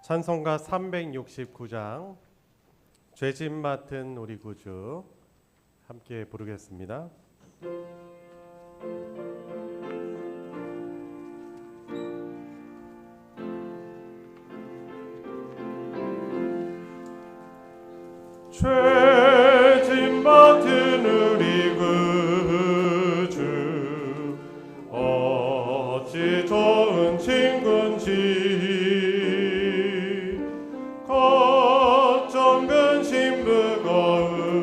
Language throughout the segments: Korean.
찬송가 369장 죄짐 맡은 우리 구주 함께 부르겠습니다. 죄짐 맡은 우리 구주 어찌 좋은 친구인지 걱정 근심 무거운지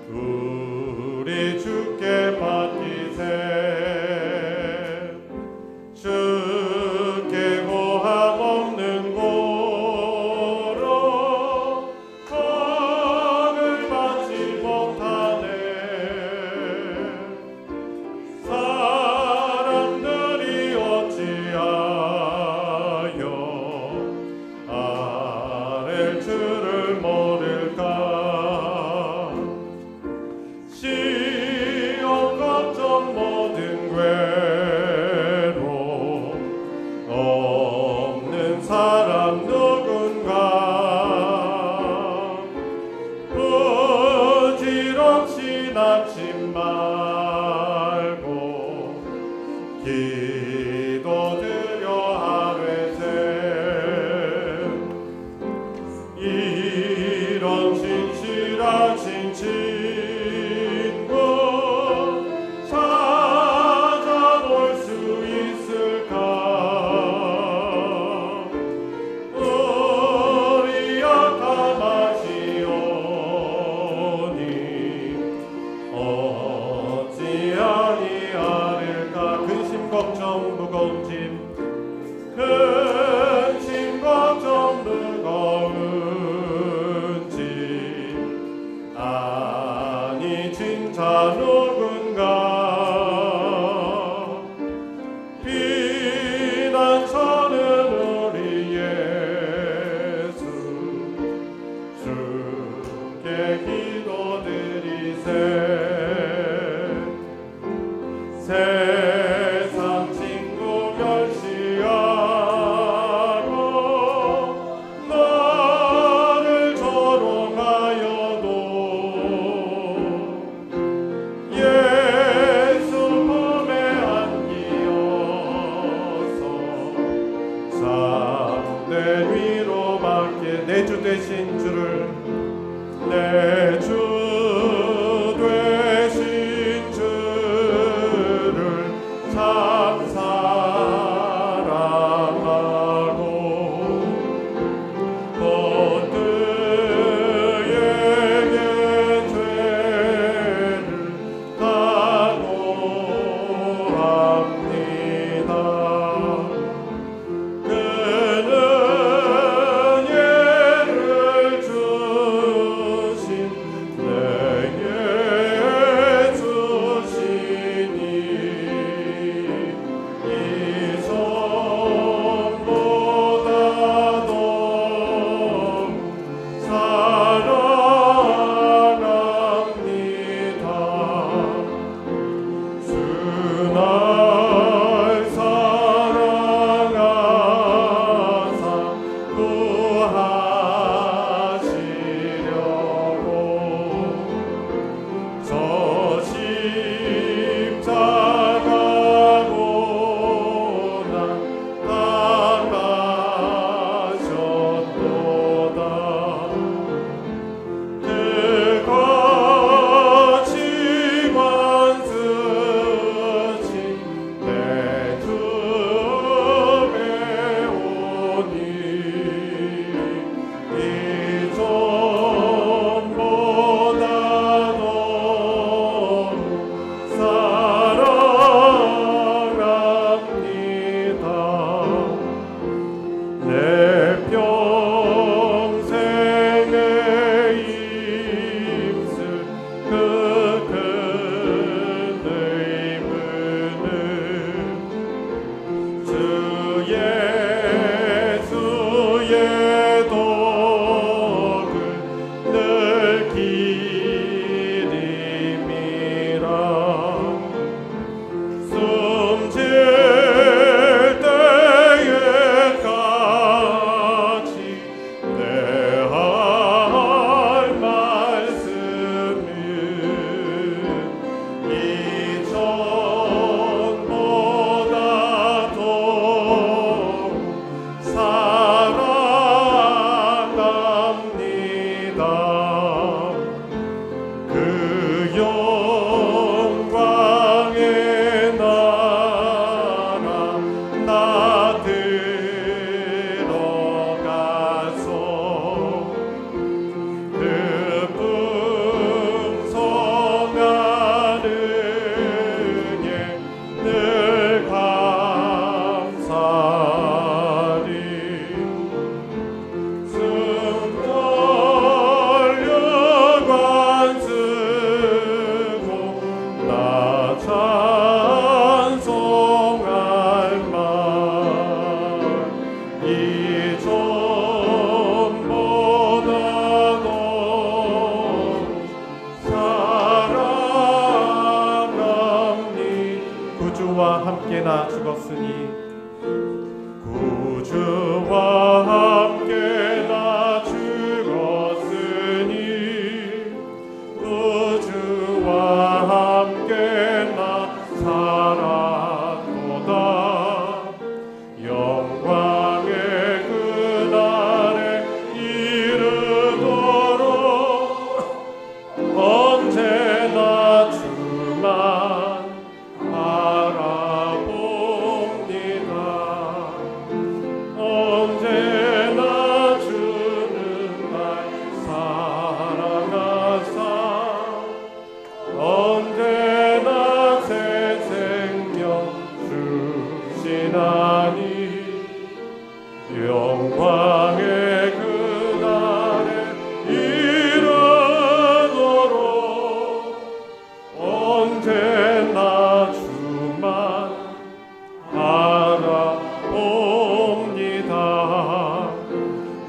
우리 주께 맡기세. 주께 고함 없는 고로 복을 받지 못하네. 사람들이 어찌하여 아랠 줄을 모를까. 시험 걱정 모든 괴로 없는 사람 누군가. 부질없이 낙심 말고 기도드려 하회세. 이런 신실하신 친구 찾아볼 수 있을까. 우리 약함하시오니 어찌 아니하릴까. 근심 걱정 무거운 짐, 근심 걱정 무거운 짐, 아니 진짜 누군가. 피난처는 우리 예수, 주께 기도드리세. 세상 친구 멸시하고 너를 조롱하여도 예수 품에 안기어서 참된 위로받게. 내 주 되신 주를, 내 주 되신 주를 참 사랑하고 그에게 죄를 다고합니다. 그는 예를 주신 구주와 함께 나 죽었으니 구주와 함께 나 살았도다. 영광의 그날에 이르도록 언제나 주만 바라봅니다. 언제나 주는 날 사랑하사 언제나 새 생명 주시나니 영광의 그날에 이르도록 언제나 주만 바라봅니다.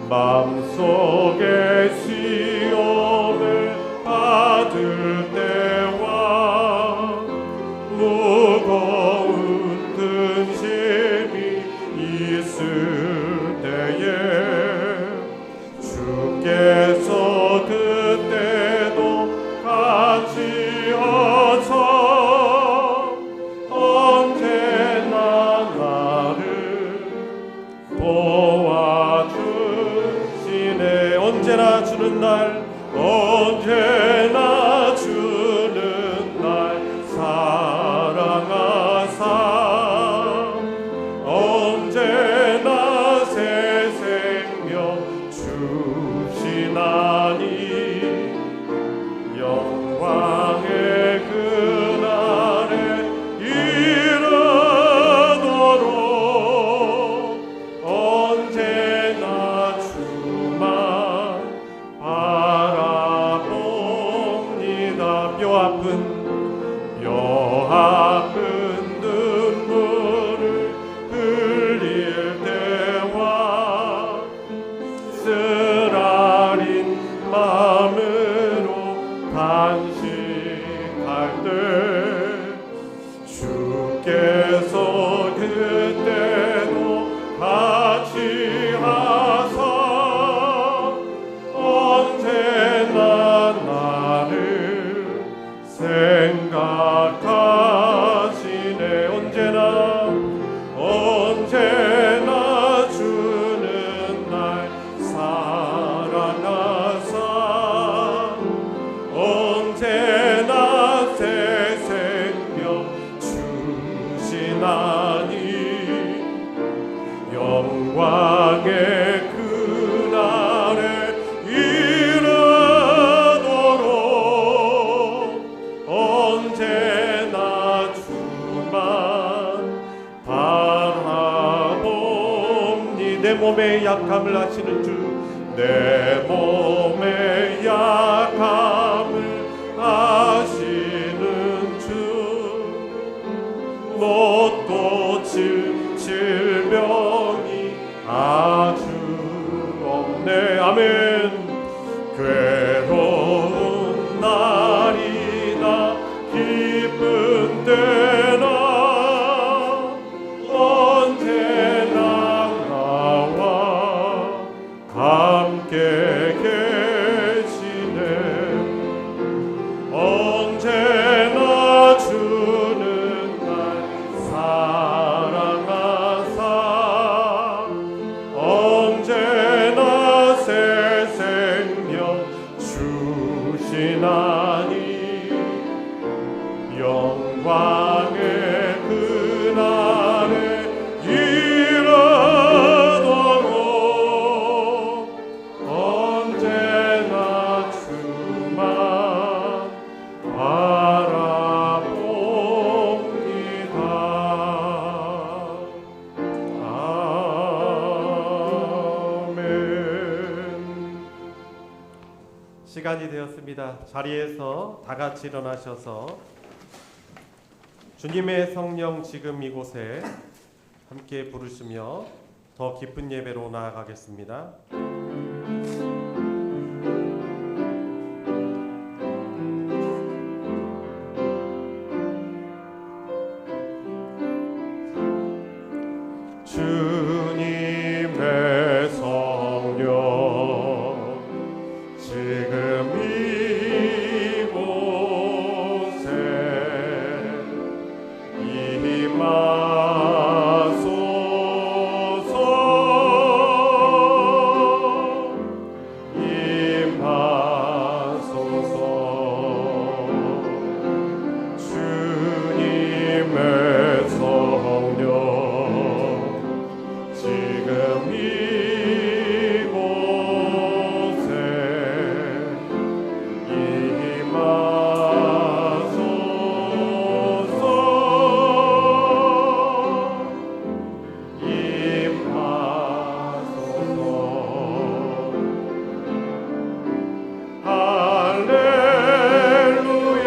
마음속에 시험을 받을 때와 무거운 근심이 있을 때에 주께서 그때도 같이 하사 언제나 나를 도와주시네. 언제나 주는 날 언제나 주는 날 사랑하사 언제나 새 생명 주시나니 영광의 그날에 이르도록 언제나 주만 바라봅니다. 뼈 아픈 눈물을 흘릴 때와 쓰라린 마음으로 단식할 때 주께서 그때도 같이 하사 언제나 나를 생각하시네. 언제나 주는 날 사랑하사 언제나 새 생명 주시나니 영광의 그날에 이르도록 언제나 주만 바라봅니. 내 몸의 약함을 아시는 주 내 몸의 약함을 아시는 주 못 고칠 질병이 아주 없네. 아멘. 괴로운 날이나 기쁜 때나 언제나 나와 함께 계시네. 언제나 주는 날 사랑하사 언제나 새 생명 주시나니 영광의 그날에 이르도록 언제나 주만 바라봅니다. 아멘. 시간이 되었습니다. 자리에서 다 같이 일어나셔서 주님의 성령 지금 이곳에 함께 부르시며 더 깊은 예배로 나아가겠습니다. 주님의 성령 지금 이곳에 임하소서. 임하소서. 주님의 성령 지금 이곳에 임하소서. 임하소서. 할렐루야.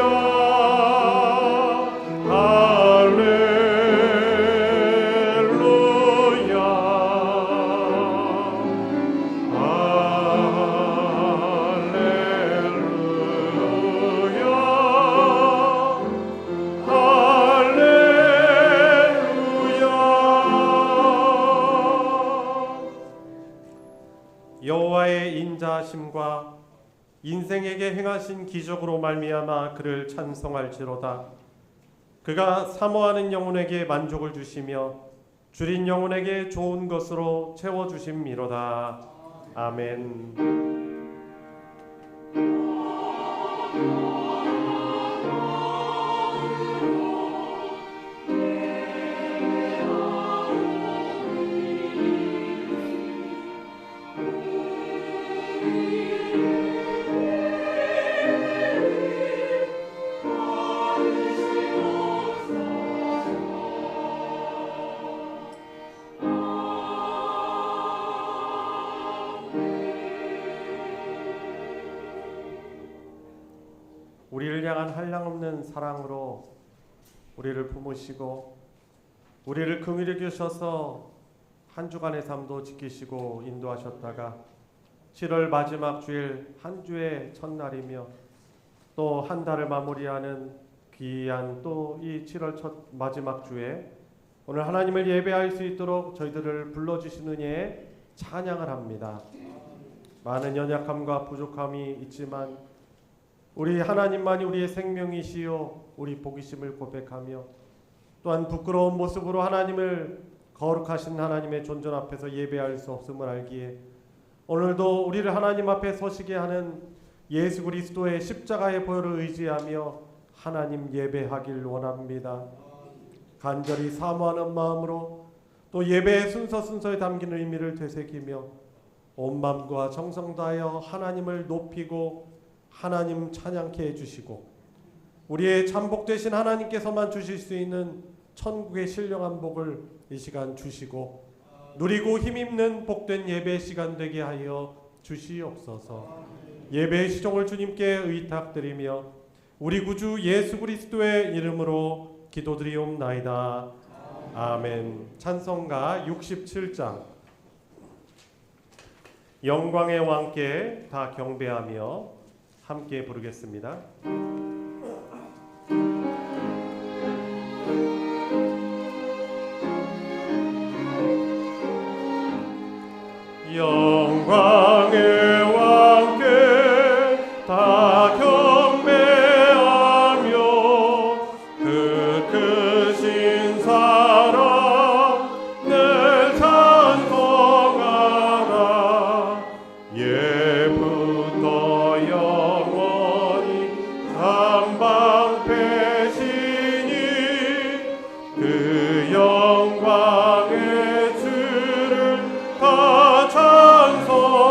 할렐루야. 여호와의 인자하심과 인생에게 행하신 기적으로 말미암아 그를 찬송할지로다. 그가 사모하는 영혼에게 만족을 주시며 줄인 영혼에게 좋은 것으로 채워주심이로다. 아멘. 우리를 향한 한량없는 사랑으로 우리를 품으시고 우리를 긍휼히 여기셔서 한 주간의 삶도 지키시고 인도하셨다가 7월 마지막 주일 한 주의 첫날이며 또 한 달을 마무리하는 귀한 또 이 7월 첫 마지막 주에 오늘 하나님을 예배할 수 있도록 저희들을 불러주신 은혜에 찬양을 합니다. 많은 연약함과 부족함이 있지만 우리 하나님만이 우리의 생명이시요 우리 복이심을 고백하며 또한 부끄러운 모습으로 하나님을 거룩하신 하나님의 존전 앞에서 예배할 수 없음을 알기에 오늘도 우리를 하나님 앞에 서시게 하는 예수 그리스도의 십자가의 보혈을 의지하며 하나님 예배하길 원합니다. 간절히 사모하는 마음으로 또 예배의 순서에 담긴 의미를 되새기며 온 마음과 정성 다하여 하나님을 높이고 하나님 찬양케 해주시고 우리의 참복 되신 하나님께서만 주실 수 있는 천국의 신령한 복을 이 시간 주시고 누리고 힘입는 복된 예배 시간 되게 하여 주시옵소서. 예배의 시종을 주님께 의탁드리며 우리 구주 예수 그리스도의 이름으로 기도드리옵나이다. 아멘. 찬송가 67장 영광의 왕께 다 경배하며 함께 부르겠습니다. 영광의 왕께 다 경배하며 그 크신 사랑 늘 찬송하라. 예부터 영원히 삼방패시니 그 영광의 주를 다 찬송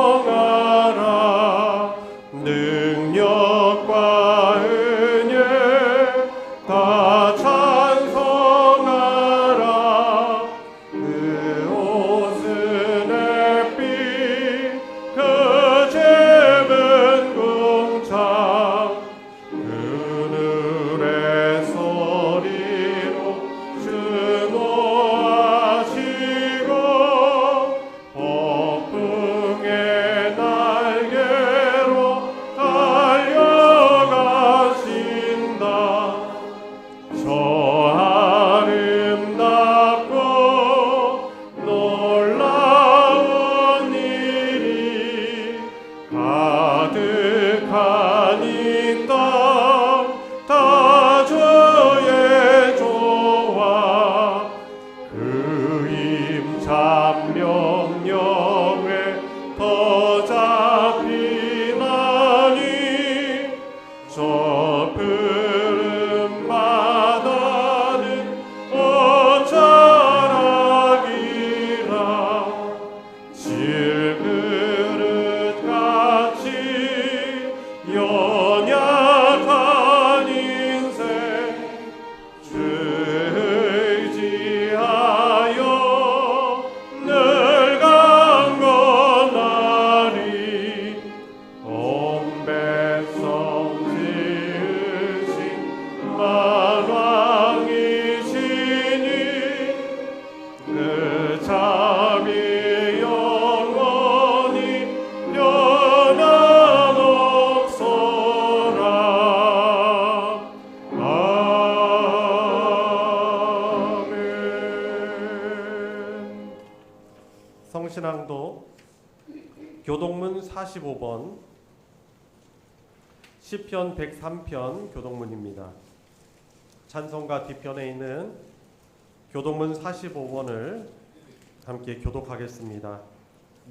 참 명령에 더 잡히나니 저 푸른 바다는 어쩌라기라 질그릇같이 연약한 인생 의지하여 늘 강건하리 온 백성 지으신 만왕이시니 그 잠이 영원히 변함없소라. 아멘. 성신앙도 교동문 45번 시편 103편 교동문입니다. 찬송가 뒤편에 있는 교동문 45번을 함께 교독하겠습니다.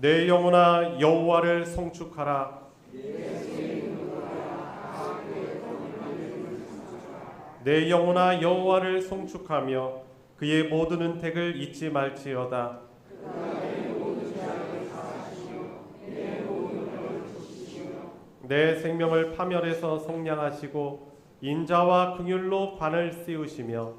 내 영혼아 여호와를 송축하라. 내 영혼아 여호와를 송축하며 그의 모든 은택을 잊지 말지어다. 내 생명을 파멸해서 속량하시고 인자와 긍휼로 관을 씌우시며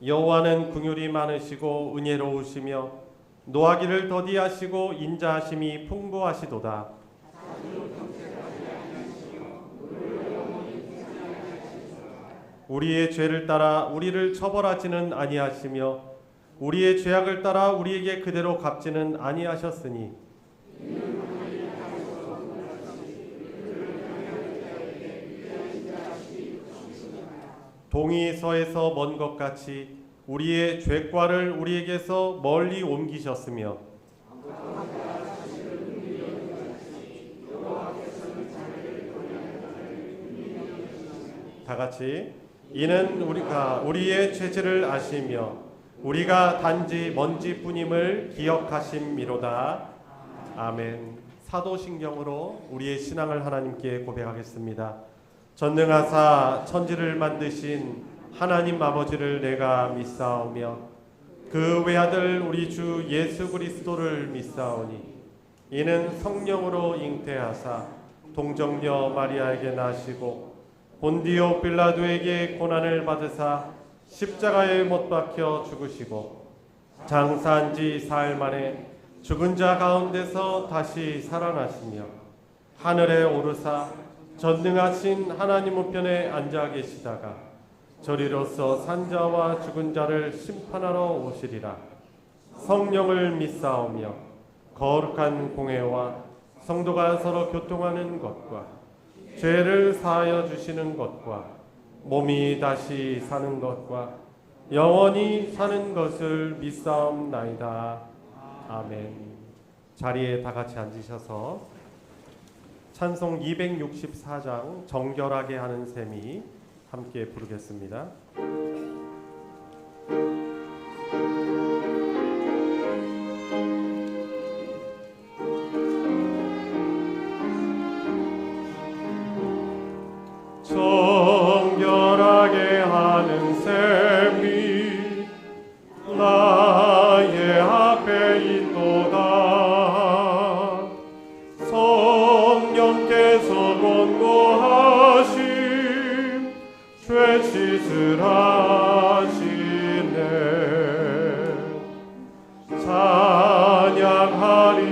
여호와는 긍휼이 많으시고 은혜로우시며 노하기를 더디하시고 인자하심이 풍부하시도다. 우리의 죄를 따라 우리를 처벌하지는 아니하시며 우리의 죄악을 따라 우리에게 그대로 갚지는 아니하셨으니 동이 서에서 먼 것 같이 우리의 죄과를 우리에게서 멀리 옮기셨으며 다 같이 이는 우리가 우리의 죄질을 아시며 우리가 단지 먼지뿐임을 기억하심이로다. 아멘. 사도신경으로 우리의 신앙을 하나님께 고백하겠습니다. 전능하사 천지를 만드신 하나님 아버지를 내가 믿사오며 그 외아들 우리 주 예수 그리스도를 믿사오니 이는 성령으로 잉태하사 동정녀 마리아에게 나시고 본디오 빌라도에게 고난을 받으사 십자가에 못 박혀 죽으시고 장사한 지 사흘 만에 죽은 자 가운데서 다시 살아나시며 하늘에 오르사 전능하신 하나님 우편에 앉아 계시다가 저리로서 산자와 죽은 자를 심판하러 오시리라. 성령을 믿사오며 거룩한 공회와 성도가 서로 교통하는 것과 죄를 사하여 주시는 것과 몸이 다시 사는 것과 영원히 사는 것을 믿사옵나이다. 아멘. 자리에 다 같이 앉으셔서 찬송 264장 정결하게 하는 셈이 함께 부르겠습니다. 정결하게 하는 셈이 나의 앞에 있도다. 성령께서 권고하심 죄 씻을 하시네. 찬양하리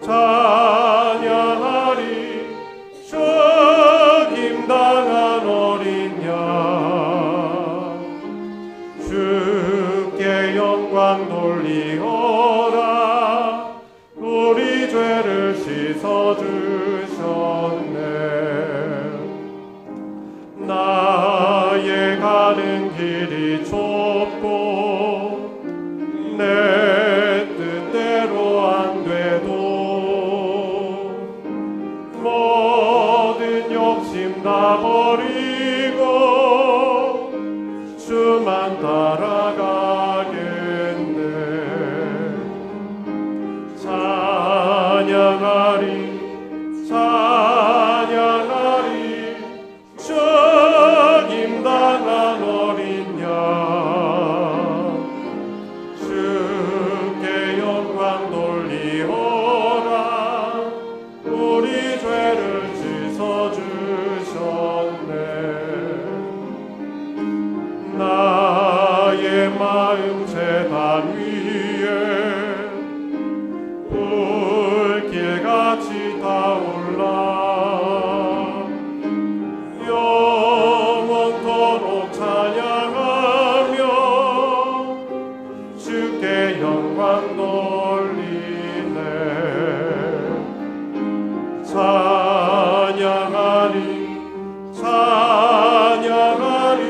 찬양하리 당한 어린 양 주께 영광 돌리어라. 우리 죄를 씻어주셨네. 나의 가는 길이 좁고 내 뜻대로 안 돼도 모든 욕심 다 버리 재단 위에 불길같이 타올라 영원토록 찬양하며 주께 영광 돌리네. 찬양하리 찬양하리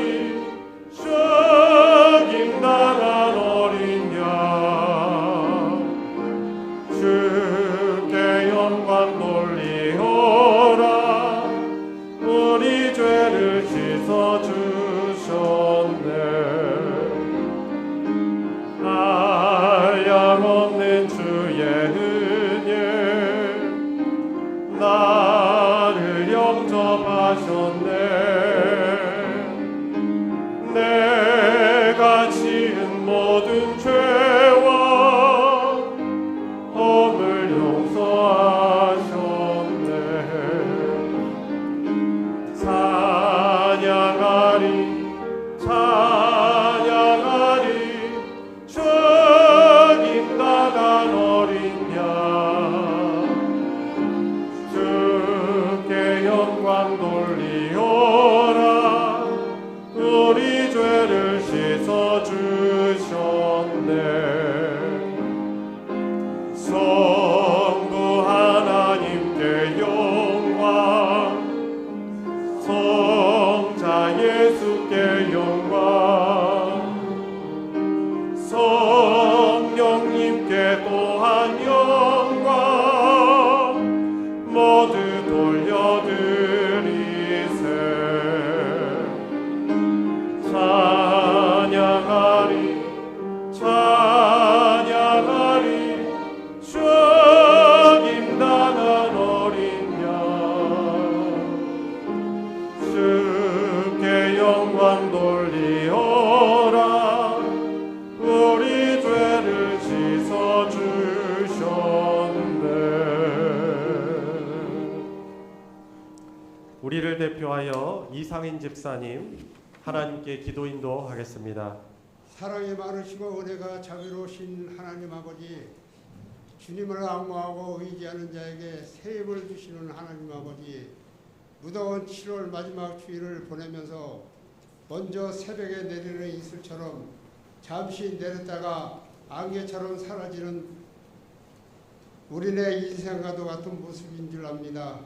죽임당한 어린 양 주께 영광 돌리오라. 우리 죄를 씻어주셨네. 한량없는 주의 은혜 나를 영접하셨네. 내가 지은 모든 죄와 허물 용서하셨네. 찬양하리 찬양하리 죽임당한 어린 양 주께 영광 돌리오라. 우리 죄를 씻어주셨네. 성부 하나님께 영광 성자 예수께 영광 성령님께 또한 영광 모두 돌려드리세. 찬양하리 찬양하리 죽임당한 어린 양 주께 영광 돌리오라. 우리 죄를 씻어주셨네. 우리를 대표하여 이상인 집사님 하나님께 기도 인도하겠습니다. 사랑이 많으시고 은혜가 자비로우신 하나님 아버지, 주님을 앙모하고 의지하는 자에게 새 힘을 주시는 하나님 아버지, 무더운 7월 마지막 주일을 보내면서 먼저 새벽에 내리는 이슬처럼 잠시 내렸다가 안개처럼 사라지는 우리네 인생과도 같은 모습인 줄 압니다.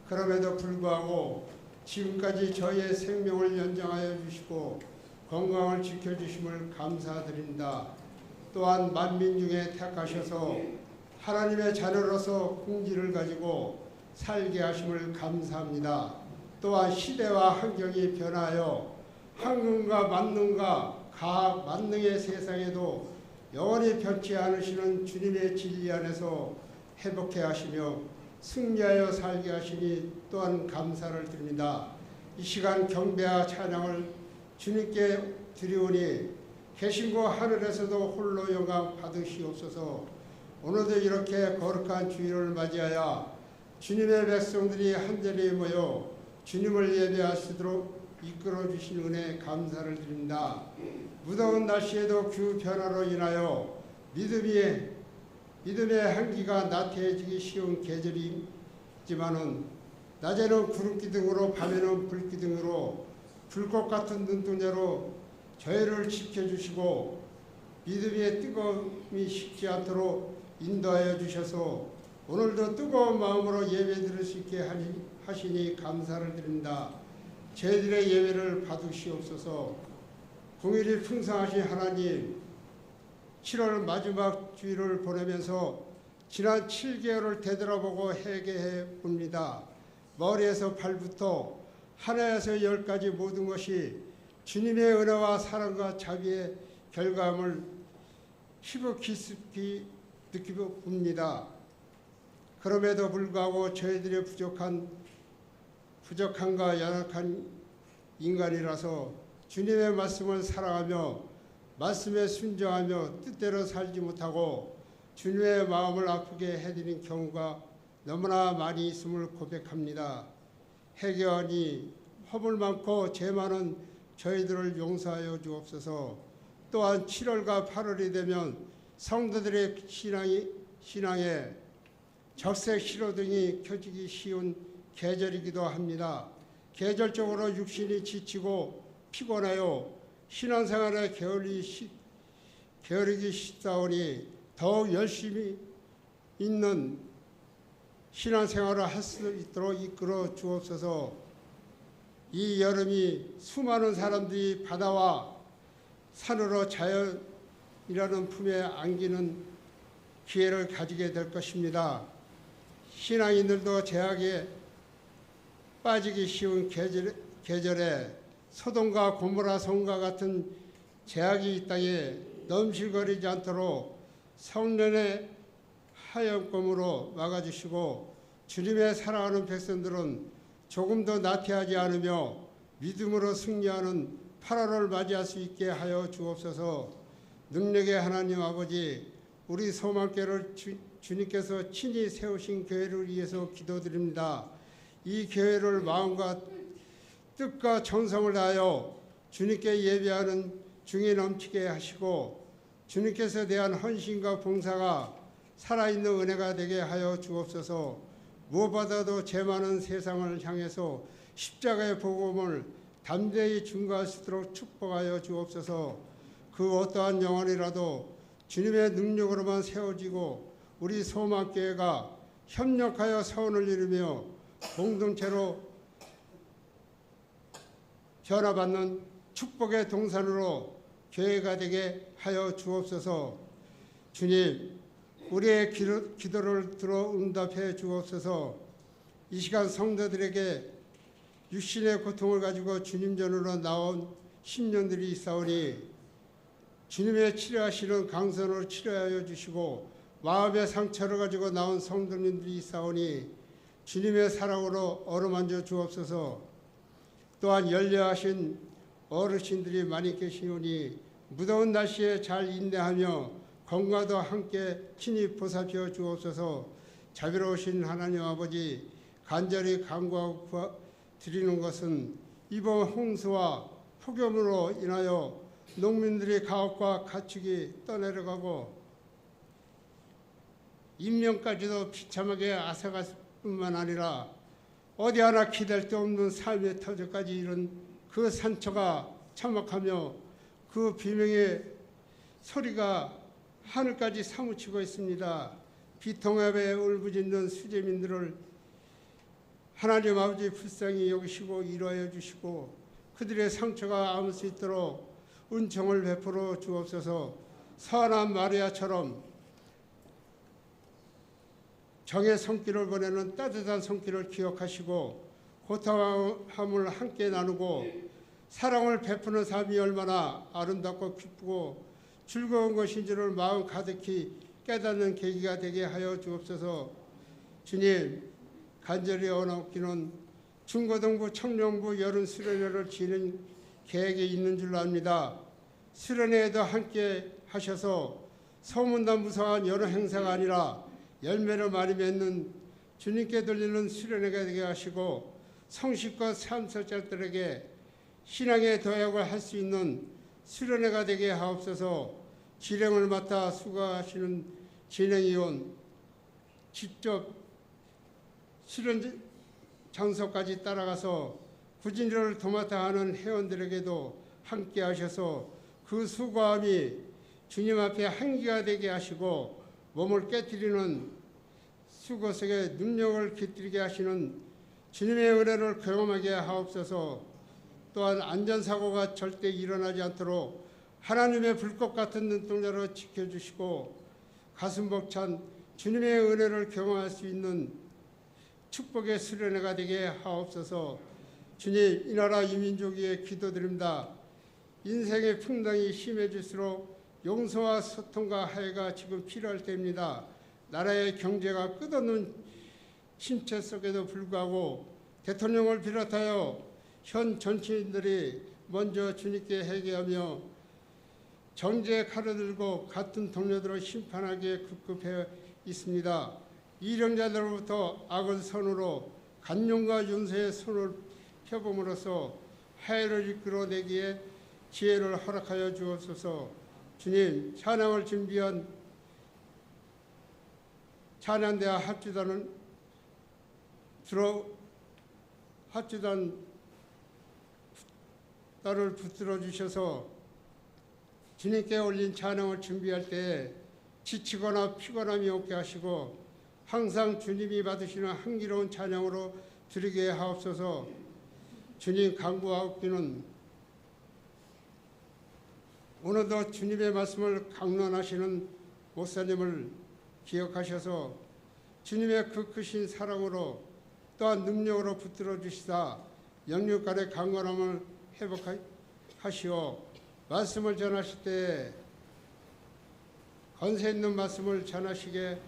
그럼에도 불구하고 지금까지 저희의 생명을 연장하여 주시고 건강을 지켜주심을 감사드립니다. 또한 만민 중에 택하셔서 하나님의 자녀로서 긍지를 가지고 살게 하심을 감사합니다. 또한 시대와 환경이 변하여 황금과 만능과 가학 만능의 세상에도 영원히 변치 않으시는 주님의 진리 안에서 회복해 하시며 승리하여 살게 하시니 또한 감사를 드립니다. 이 시간 경배와 찬양을 주님께 드리오니 계신 곳 하늘에서도 홀로 영광 받으시옵소서. 오늘도 이렇게 거룩한 주일을 맞이하여 주님의 백성들이 한자리에 모여 주님을 예배하시도록 이끌어 주신 은혜 감사를 드립니다. 무더운 날씨에도 그 변화로 인하여 믿음의 한기가 나태해지기 쉬운 계절이지만은 낮에는 구름기둥으로 밤에는 불기둥으로 불꽃 같은 눈동자로 저희를 지켜주시고 믿음의 뜨거움이 식지 않도록 인도하여 주셔서 오늘도 뜨거운 마음으로 예배 드릴 수 있게 하시니 감사를 드립니다. 저희들의 예배를 받으시옵소서. 공일이 풍성하신 하나님, 7월 마지막 주일을 보내면서 지난 7개월을 되돌아보고 회개해 봅니다. 머리에서 발부터 하나에서 열까지 모든 것이 주님의 은혜와 사랑과 자비의 결과물 희부 깊이 느끼고 봅니다. 그럼에도 불구하고 저희들의 부족함과 연약한 인간이라서 주님의 말씀을 사랑하며 말씀에 순종하며 뜻대로 살지 못하고 주님의 마음을 아프게 해드린 경우가 너무나 많이 있음을 고백합니다. 회개하니 허물 많고 죄 많은 저희들을 용서하여 주옵소서. 또한 7월과 8월이 되면 성도들의 신앙에 적색 신호등이 켜지기 쉬운 계절이기도 합니다. 계절적으로 육신이 지치고 피곤하여 신앙생활에 게으르기 쉽사오니 더욱 열심히 있는 신앙생활을 할 수 있도록 이끌어 주옵소서. 이 여름이 수많은 사람들이 바다와 산으로 자연이라는 품에 안기는 기회를 가지게 될 것입니다. 신앙인들도 제약에 빠지기 쉬운 계절에 소돔과 고모라 성과 같은 제약이 이 땅에 넘실거리지 않도록 성령의 하염검으로 막아주시고 주님의 사랑하는 백성들은 조금 더 나태하지 않으며 믿음으로 승리하는 8월을 맞이할 수 있게 하여 주옵소서. 능력의 하나님 아버지, 우리 소망교회를 주님께서 친히 세우신 교회를 위해서 기도드립니다. 이 교회를 마음과 뜻과 정성을 다하여 주님께 예배하는 중에 넘치게 하시고 주님께서 대한 헌신과 봉사가 살아있는 은혜가 되게 하여 주옵소서. 무엇보다도 죄 많은 세상을 향해서 십자가의 복음을 담대히 증거할 수 있도록 축복하여 주옵소서. 그 어떠한 영혼이라도 주님의 능력으로만 세워지고 우리 소망교회가 협력하여 서원을 이루며 공동체로 변화받는 축복의 동산으로 교회가 되게 하여 주옵소서. 주님, 우리의 기도를 들어 응답해 주옵소서. 이 시간 성도들에게 육신의 고통을 가지고 주님 전으로 나온 심령들이 있사오니 주님의 치료하시는 강선으로 치료하여 주시고 마음의 상처를 가지고 나온 성도님들이 있사오니 주님의 사랑으로 어루만져 주옵소서. 또한 연려하신 어르신들이 많이 계시오니 무더운 날씨에 잘 인내하며 건강도 함께 친히 보살펴 주옵소서. 자비로우신 하나님 아버지, 간절히 간구하고 드리는 것은 이번 홍수와 폭염으로 인하여 농민들의 가옥과 가축이 떠내려가고 인명까지도 비참하게 앗아갈 뿐만 아니라 어디 하나 기댈 데 없는 삶의 터전까지 이른 그 산처가 참혹하며 그 비명의 소리가 하늘까지 사무치고 있습니다. 비통합에 울부짖는 수재민들을 하나님 아버지 불쌍히 여기시고 위로하여 주시고 그들의 상처가 아물 수 있도록 은총을 베풀어 주옵소서. 선한 마리아처럼 정의 손길을 보내는 따뜻한 손길을 기억하시고 고통함을 함께 나누고 사랑을 베푸는 삶이 얼마나 아름답고 기쁘고 즐거운 것인지를 마음 가득히 깨닫는 계기가 되게 하여 주옵소서. 주님, 간절히 원하기는 중고등부 청년부 여름 수련회를 지는 계획이 있는 줄로 압니다. 수련회에도 함께 하셔서 소문난 무성한 여러 행사가 아니라 열매를 많이 맺는 주님께 들리는 수련회가 되게 하시고 성식과 참석자들에게 신앙의 도약을 할 수 있는 수련회가 되게 하옵소서. 진행을 맡아 수고하시는 진행위원, 직접 수련 장소까지 따라가서 구진료를 도맡아 하는 회원들에게도 함께 하셔서 그 수고함이 주님 앞에 한기가 되게 하시고 몸을 깨뜨리는 수고 속에 능력을 깃들게 하시는 주님의 은혜를 경험하게 하옵소서. 또한 안전사고가 절대 일어나지 않도록 하나님의 불꽃 같은 눈동자로 지켜주시고 가슴 벅찬 주님의 은혜를 경험할 수 있는 축복의 수련회가 되게 하옵소서. 주님, 이 나라 이 민족 위에 기도드립니다. 인생의 풍랑이 심해질수록 용서와 소통과 화해가 지금 필요할 때입니다. 나라의 경제가 끝없는 침체 속에도 불구하고 대통령을 비롯하여 현 정치인들이 먼저 주님께 회개하며 정죄의 칼을 들고 같은 동료들을 심판하기에 급급해 있습니다. 이령자들로부터 악을 선으로 간용과 윤세의 손을 펴봄으로써 화해를 이끌어내기에 지혜를 허락하여 주옵소서. 주님, 찬양을 준비한 찬양대와 합주단은 합주단 딸을 붙들어 주셔서 주님께 올린 찬양을 준비할 때 지치거나 피곤함이 없게 하시고 항상 주님이 받으시는 향기로운 찬양으로 드리게 하옵소서. 주님 간구하옵기는 오늘도 주님의 말씀을 강론하시는 목사님을 기억하셔서 주님의 그 크신 사랑으로 또한 능력으로 붙들어 주시다 영육간의 강건함을 회복하시오. 말씀을 전하실 때 권세 있는 말씀을 전하실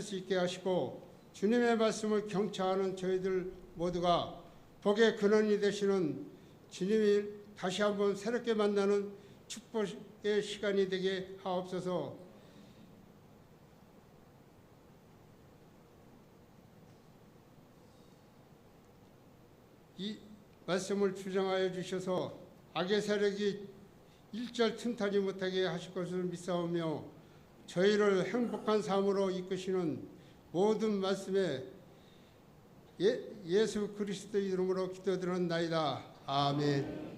수 있게 하시고 주님의 말씀을 경청하는 저희들 모두가 복의 근원이 되시는 주님이 다시 한번 새롭게 만나는 축복의 시간이 되게 하옵소서. 이 말씀을 주장하여 주셔서 악의 세력이 일절 틈타지 못하게 하실 것을 믿사오며 저희를 행복한 삶으로 이끄시는 모든 말씀에 예수 그리스도 이름으로 기도드렸나이다. 아멘.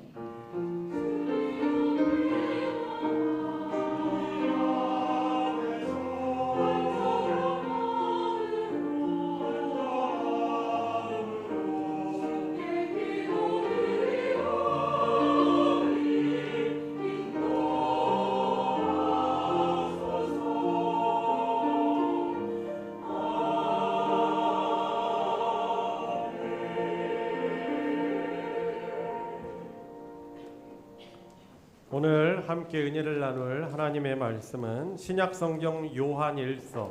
오늘 함께 은혜를 나눌 하나님의 말씀은 신약성경 요한 1서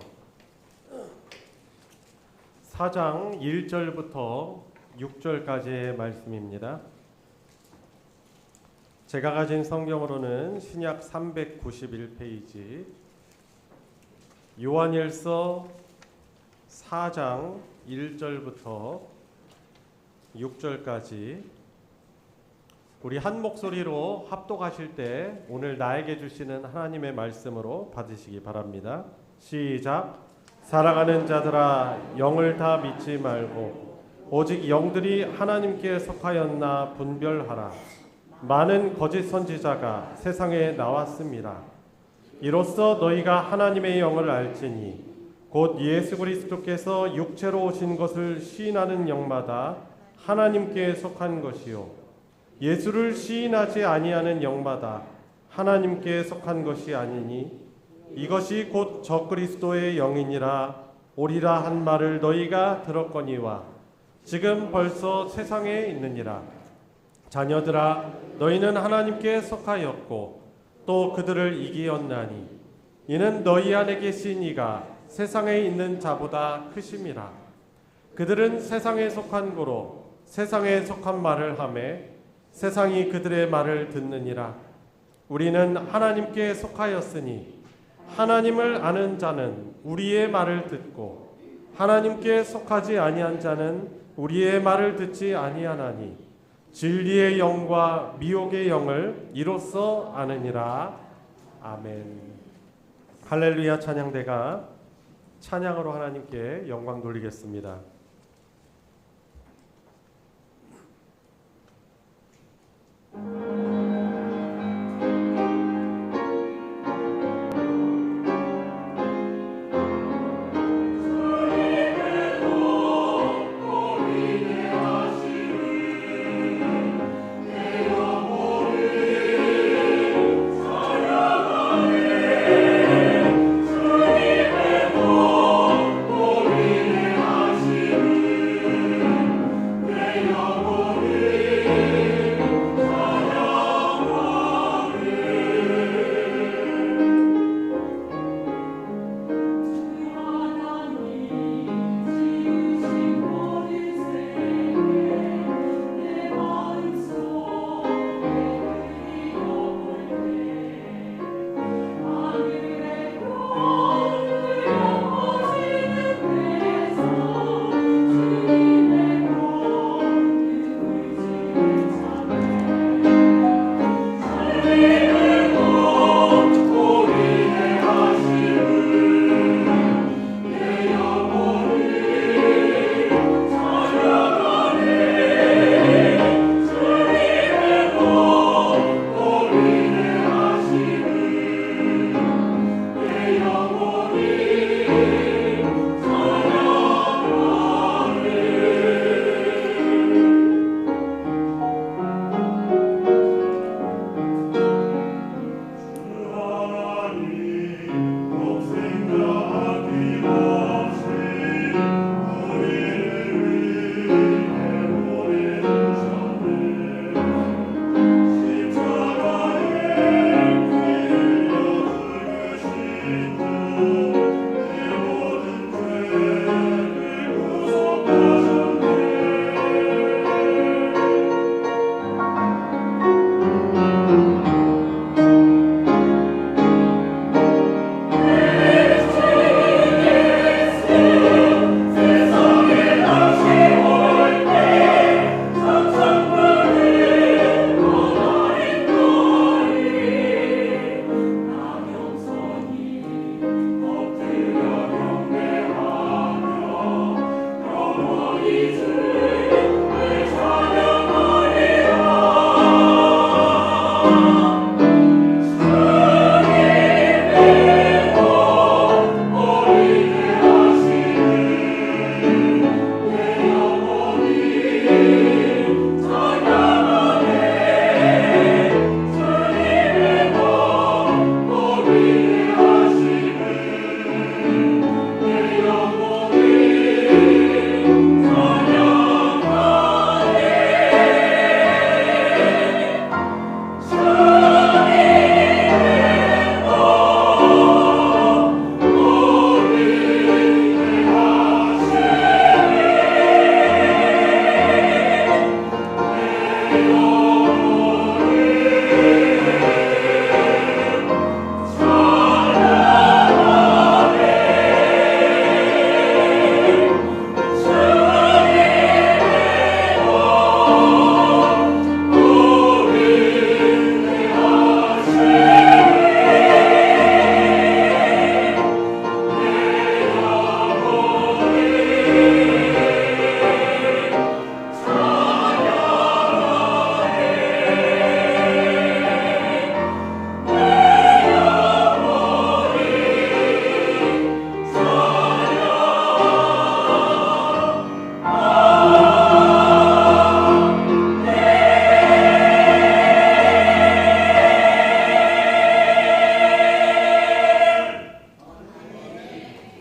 4장 1절부터 6절까지의 말씀입니다. 제가 가진 성경으로는 신약 391페이지 요한 1서 4장 1절부터 6절까지 우리 한 목소리로 합독하실 때 오늘 나에게 주시는 하나님의 말씀으로 받으시기 바랍니다. 시작. 사랑하는 자들아, 영을 다 믿지 말고 오직 영들이 하나님께 속하였나 분별하라. 많은 거짓 선지자가 세상에 나왔습니다. 이로써 너희가 하나님의 영을 알지니 곧 예수 그리스도께서 육체로 오신 것을 시인하는 영마다 하나님께 속한 것이요 예수를 시인하지 아니하는 영마다 하나님께 속한 것이 아니니 이것이 곧 적그리스도의 영이니라 오리라 한 말을 너희가 들었거니와 지금 벌써 세상에 있느니라. 자녀들아, 너희는 하나님께 속하였고 또 그들을 이기었나니 이는 너희 안에 계신 이가 세상에 있는 자보다 크심이라. 그들은 세상에 속한 고로 세상에 속한 말을 하매 세상이 그들의 말을 듣느니라. 우리는 하나님께 속하였으니 하나님을 아는 자는 우리의 말을 듣고 하나님께 속하지 아니한 자는 우리의 말을 듣지 아니하나니 진리의 영과 미혹의 영을 이로써 아느니라. 아멘. 할렐루야. 찬양대가 찬양으로 하나님께 영광 돌리겠습니다. 하시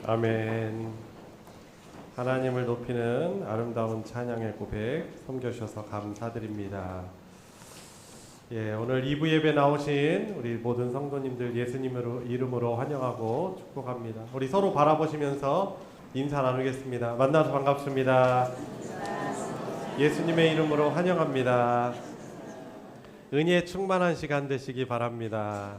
아멘. 하나님을 높이는 아름다운 찬양의 고백 섬겨주셔서 감사드립니다. 오늘 2부 예배 나오신 우리 모든 성도님들 예수님으로 이름으로 환영하고 축복합니다. 우리 서로 바라보시면서 인사 나누겠습니다. 만나서 반갑습니다. 예수님의 이름으로 환영합니다. 은혜에 충만한 시간 되시기 바랍니다.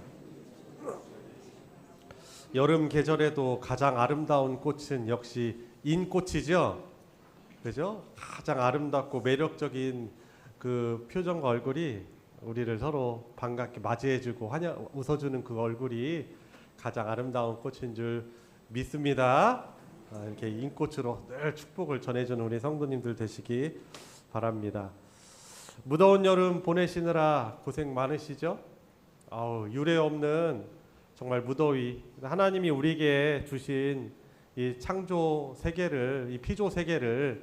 여름 계절에도 가장 아름다운 꽃은 역시 인꽃이죠. 그죠? 가장 아름답고 매력적인 그 표정과 얼굴이 우리를 서로 반갑게 맞이해주고 웃어주는 그 얼굴이 가장 아름다운 꽃인 줄 믿습니다. 이렇게 인꽃으로 늘 축복을 전해주는 우리 성도님들 되시기 바랍니다. 무더운 여름 보내시느라 고생 많으시죠? 유례 없는 정말 무더위, 하나님이 우리에게 주신 이 창조 세계를, 이 피조 세계를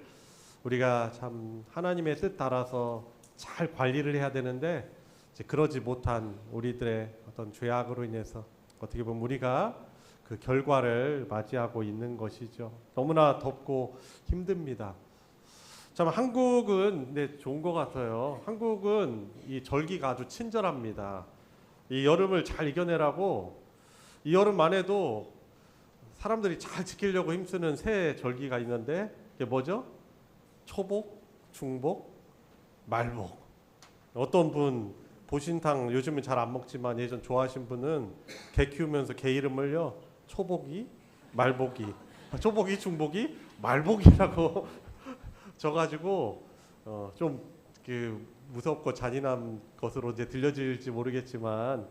우리가 참 하나님의 뜻 따라서 잘 관리를 해야 되는데 이제 그러지 못한 우리들의 어떤 죄악으로 인해서 어떻게 보면 우리가 그 결과를 맞이하고 있는 것이죠. 너무나 덥고 힘듭니다. 참 한국은 좋은 것 같아요. 한국은 이 절기가 아주 친절합니다. 이 여름을 잘 이겨내라고 이 여름만 해도 사람들이 잘 지키려고 힘쓰는 새 절기가 있는데 그게 뭐죠? 초복, 중복, 말복. 어떤 분 보신탕 요즘은 잘 안 먹지만 예전 좋아하신 분은 개 키우면서 개 이름을요 초복이, 말복이, 초복이, 중복이, 말복이라고 적어가지고 좀 그 무섭고 잔인한 것으로 이제 들려질지 모르겠지만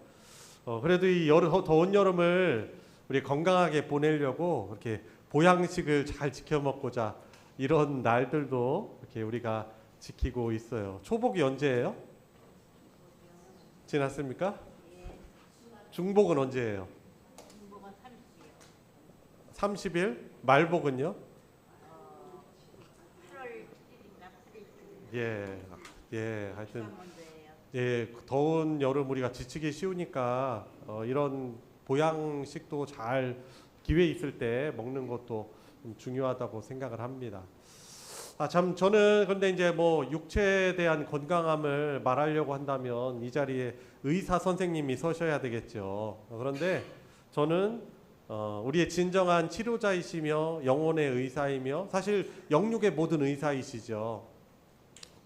그래도 이 더운 여름을 우리 건강하게 보내려고 이렇게 보양식을 잘 지켜 먹고자 이런 날들도 이렇게 우리가 지키고 있어요. 초복이 언제예요? 지났습니까? 중복은 언제예요? 중복은 30일이요. 30일? 말복은요? 8월 7일인가 8일. 하여튼 먼저예요. 더운 여름 우리가 지치기 쉬우니까 이런 보양식도 잘 기회 있을 때 먹는 것도 좀 중요하다고 생각을 합니다. 참 저는 근데 이제 뭐 육체에 대한 건강함을 말하려고 한다면 이 자리에 의사 선생님이 서셔야 되겠죠. 그런데 저는 우리의 진정한 치료자이시며 영혼의 의사이며 사실 영육의 모든 의사이시죠.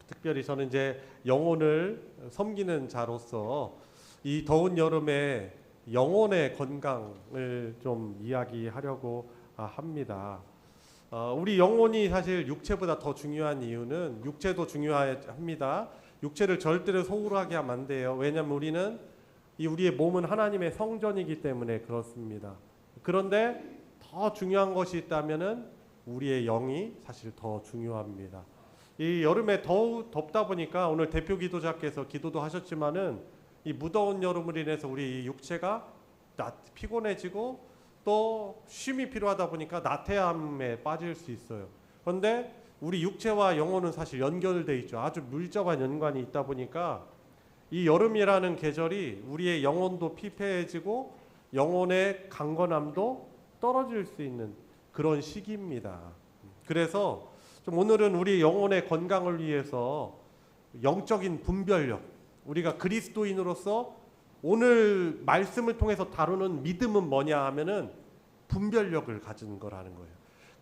특별히 저는 이제 영혼을 섬기는 자로서 이 더운 여름에 영혼의 건강을 좀 이야기하려고 합니다. 우리 영혼이 사실 육체보다 더 중요한 이유는 육체도 중요합니다. 육체를 절대로 소홀하게 하면 안 돼요. 왜냐하면 우리는 우리의 몸은 하나님의 성전이기 때문에 그렇습니다. 그런데 더 중요한 것이 있다면은 우리의 영이 사실 더 중요합니다. 이 여름에 덥다 보니까 오늘 대표 기도자께서 기도도 하셨지만은 이 무더운 여름으로 인해서 우리 육체가 피곤해지고 또 쉼이 필요하다 보니까 나태함에 빠질 수 있어요. 그런데 우리 육체와 영혼은 사실 연결돼 있죠. 아주 밀접한 연관이 있다 보니까 이 여름이라는 계절이 우리의 영혼도 피폐해지고 영혼의 강건함도 떨어질 수 있는 그런 시기입니다. 그래서 좀 오늘은 우리 영혼의 건강을 위해서 영적인 분별력, 우리가 그리스도인으로서 오늘 말씀을 통해서 다루는 믿음은 뭐냐 하면은 분별력을 가진 거라는 거예요.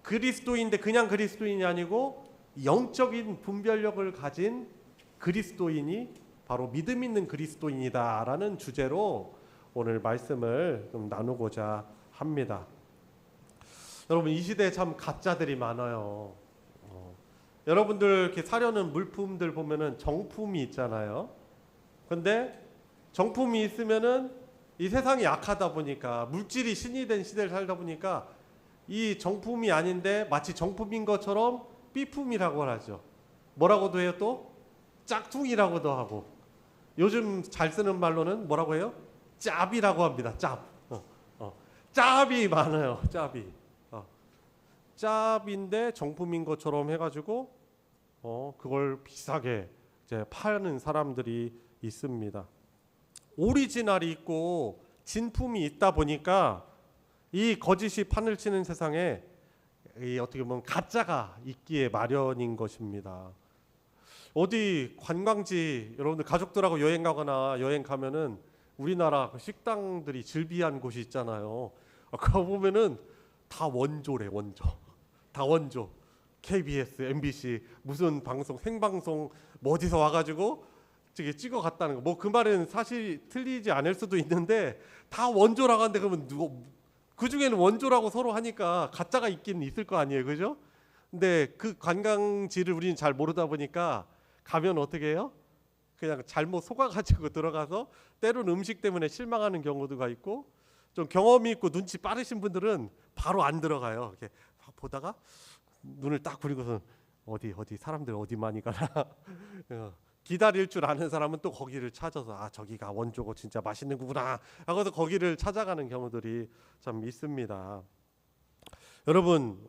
그리스도인인데 그냥 그리스도인이 아니고 영적인 분별력을 가진 그리스도인이 바로 믿음 있는 그리스도인이다라는 주제로 오늘 말씀을 좀 나누고자 합니다. 여러분, 이 시대에 참 가짜들이 많아요. 여러분들 이렇게 사려는 물품들 보면은 정품이 있잖아요. 근데 정품이 있으면은 이 세상이 약하다 보니까, 물질이 신이 된 시대를 살다 보니까 이 정품이 아닌데 마치 정품인 것처럼 B품이라고 하죠. 뭐라고도 해요? 또 짝퉁이라고도 하고, 요즘 잘 쓰는 말로는 뭐라고 해요? 짭이라고 합니다. 짭. 짭이 많아요. 짭이. 짭인데 정품인 것처럼 해가지고 그걸 비싸게 이제 파는 사람들이 있습니다. 오리지널이 있고 진품이 있다 보니까 이 거짓이 판을 치는 세상에 이 어떻게 보면 가짜가 있기에 마련인 것입니다. 어디 관광지, 여러분들 가족들하고 여행 가거나 여행 가면은 우리나라 그 식당들이 즐비한 곳이 있잖아요. 가 보면은 다 원조래. 원조. 다 원조. KBS, MBC 무슨 방송, 생방송 뭐 어디서 와가지고 저기 찍어 갔다는 거. 뭐 그 말은 사실 틀리지 않을 수도 있는데 다 원조라고 하는데, 그러면 누구 그 중에는 원조라고 서로 하니까 가짜가 있긴 있을 거 아니에요, 그죠? 근데 그 관광지를 우리는 잘 모르다 보니까 가면 어떻게 해요? 그냥 잘못 속아가지고 들어가서 때로는 음식 때문에 실망하는 경우가 있고, 좀 경험이 있고 눈치 빠르신 분들은 바로 안 들어가요. 이렇게 보다가 눈을 딱 부리고서 어디 사람들 어디 많이 가나 기다릴 줄 아는 사람은 또 거기를 찾아서 저기가 원조고 진짜 맛있는구나 하고서 거기를 찾아가는 경우들이 참 있습니다. 여러분,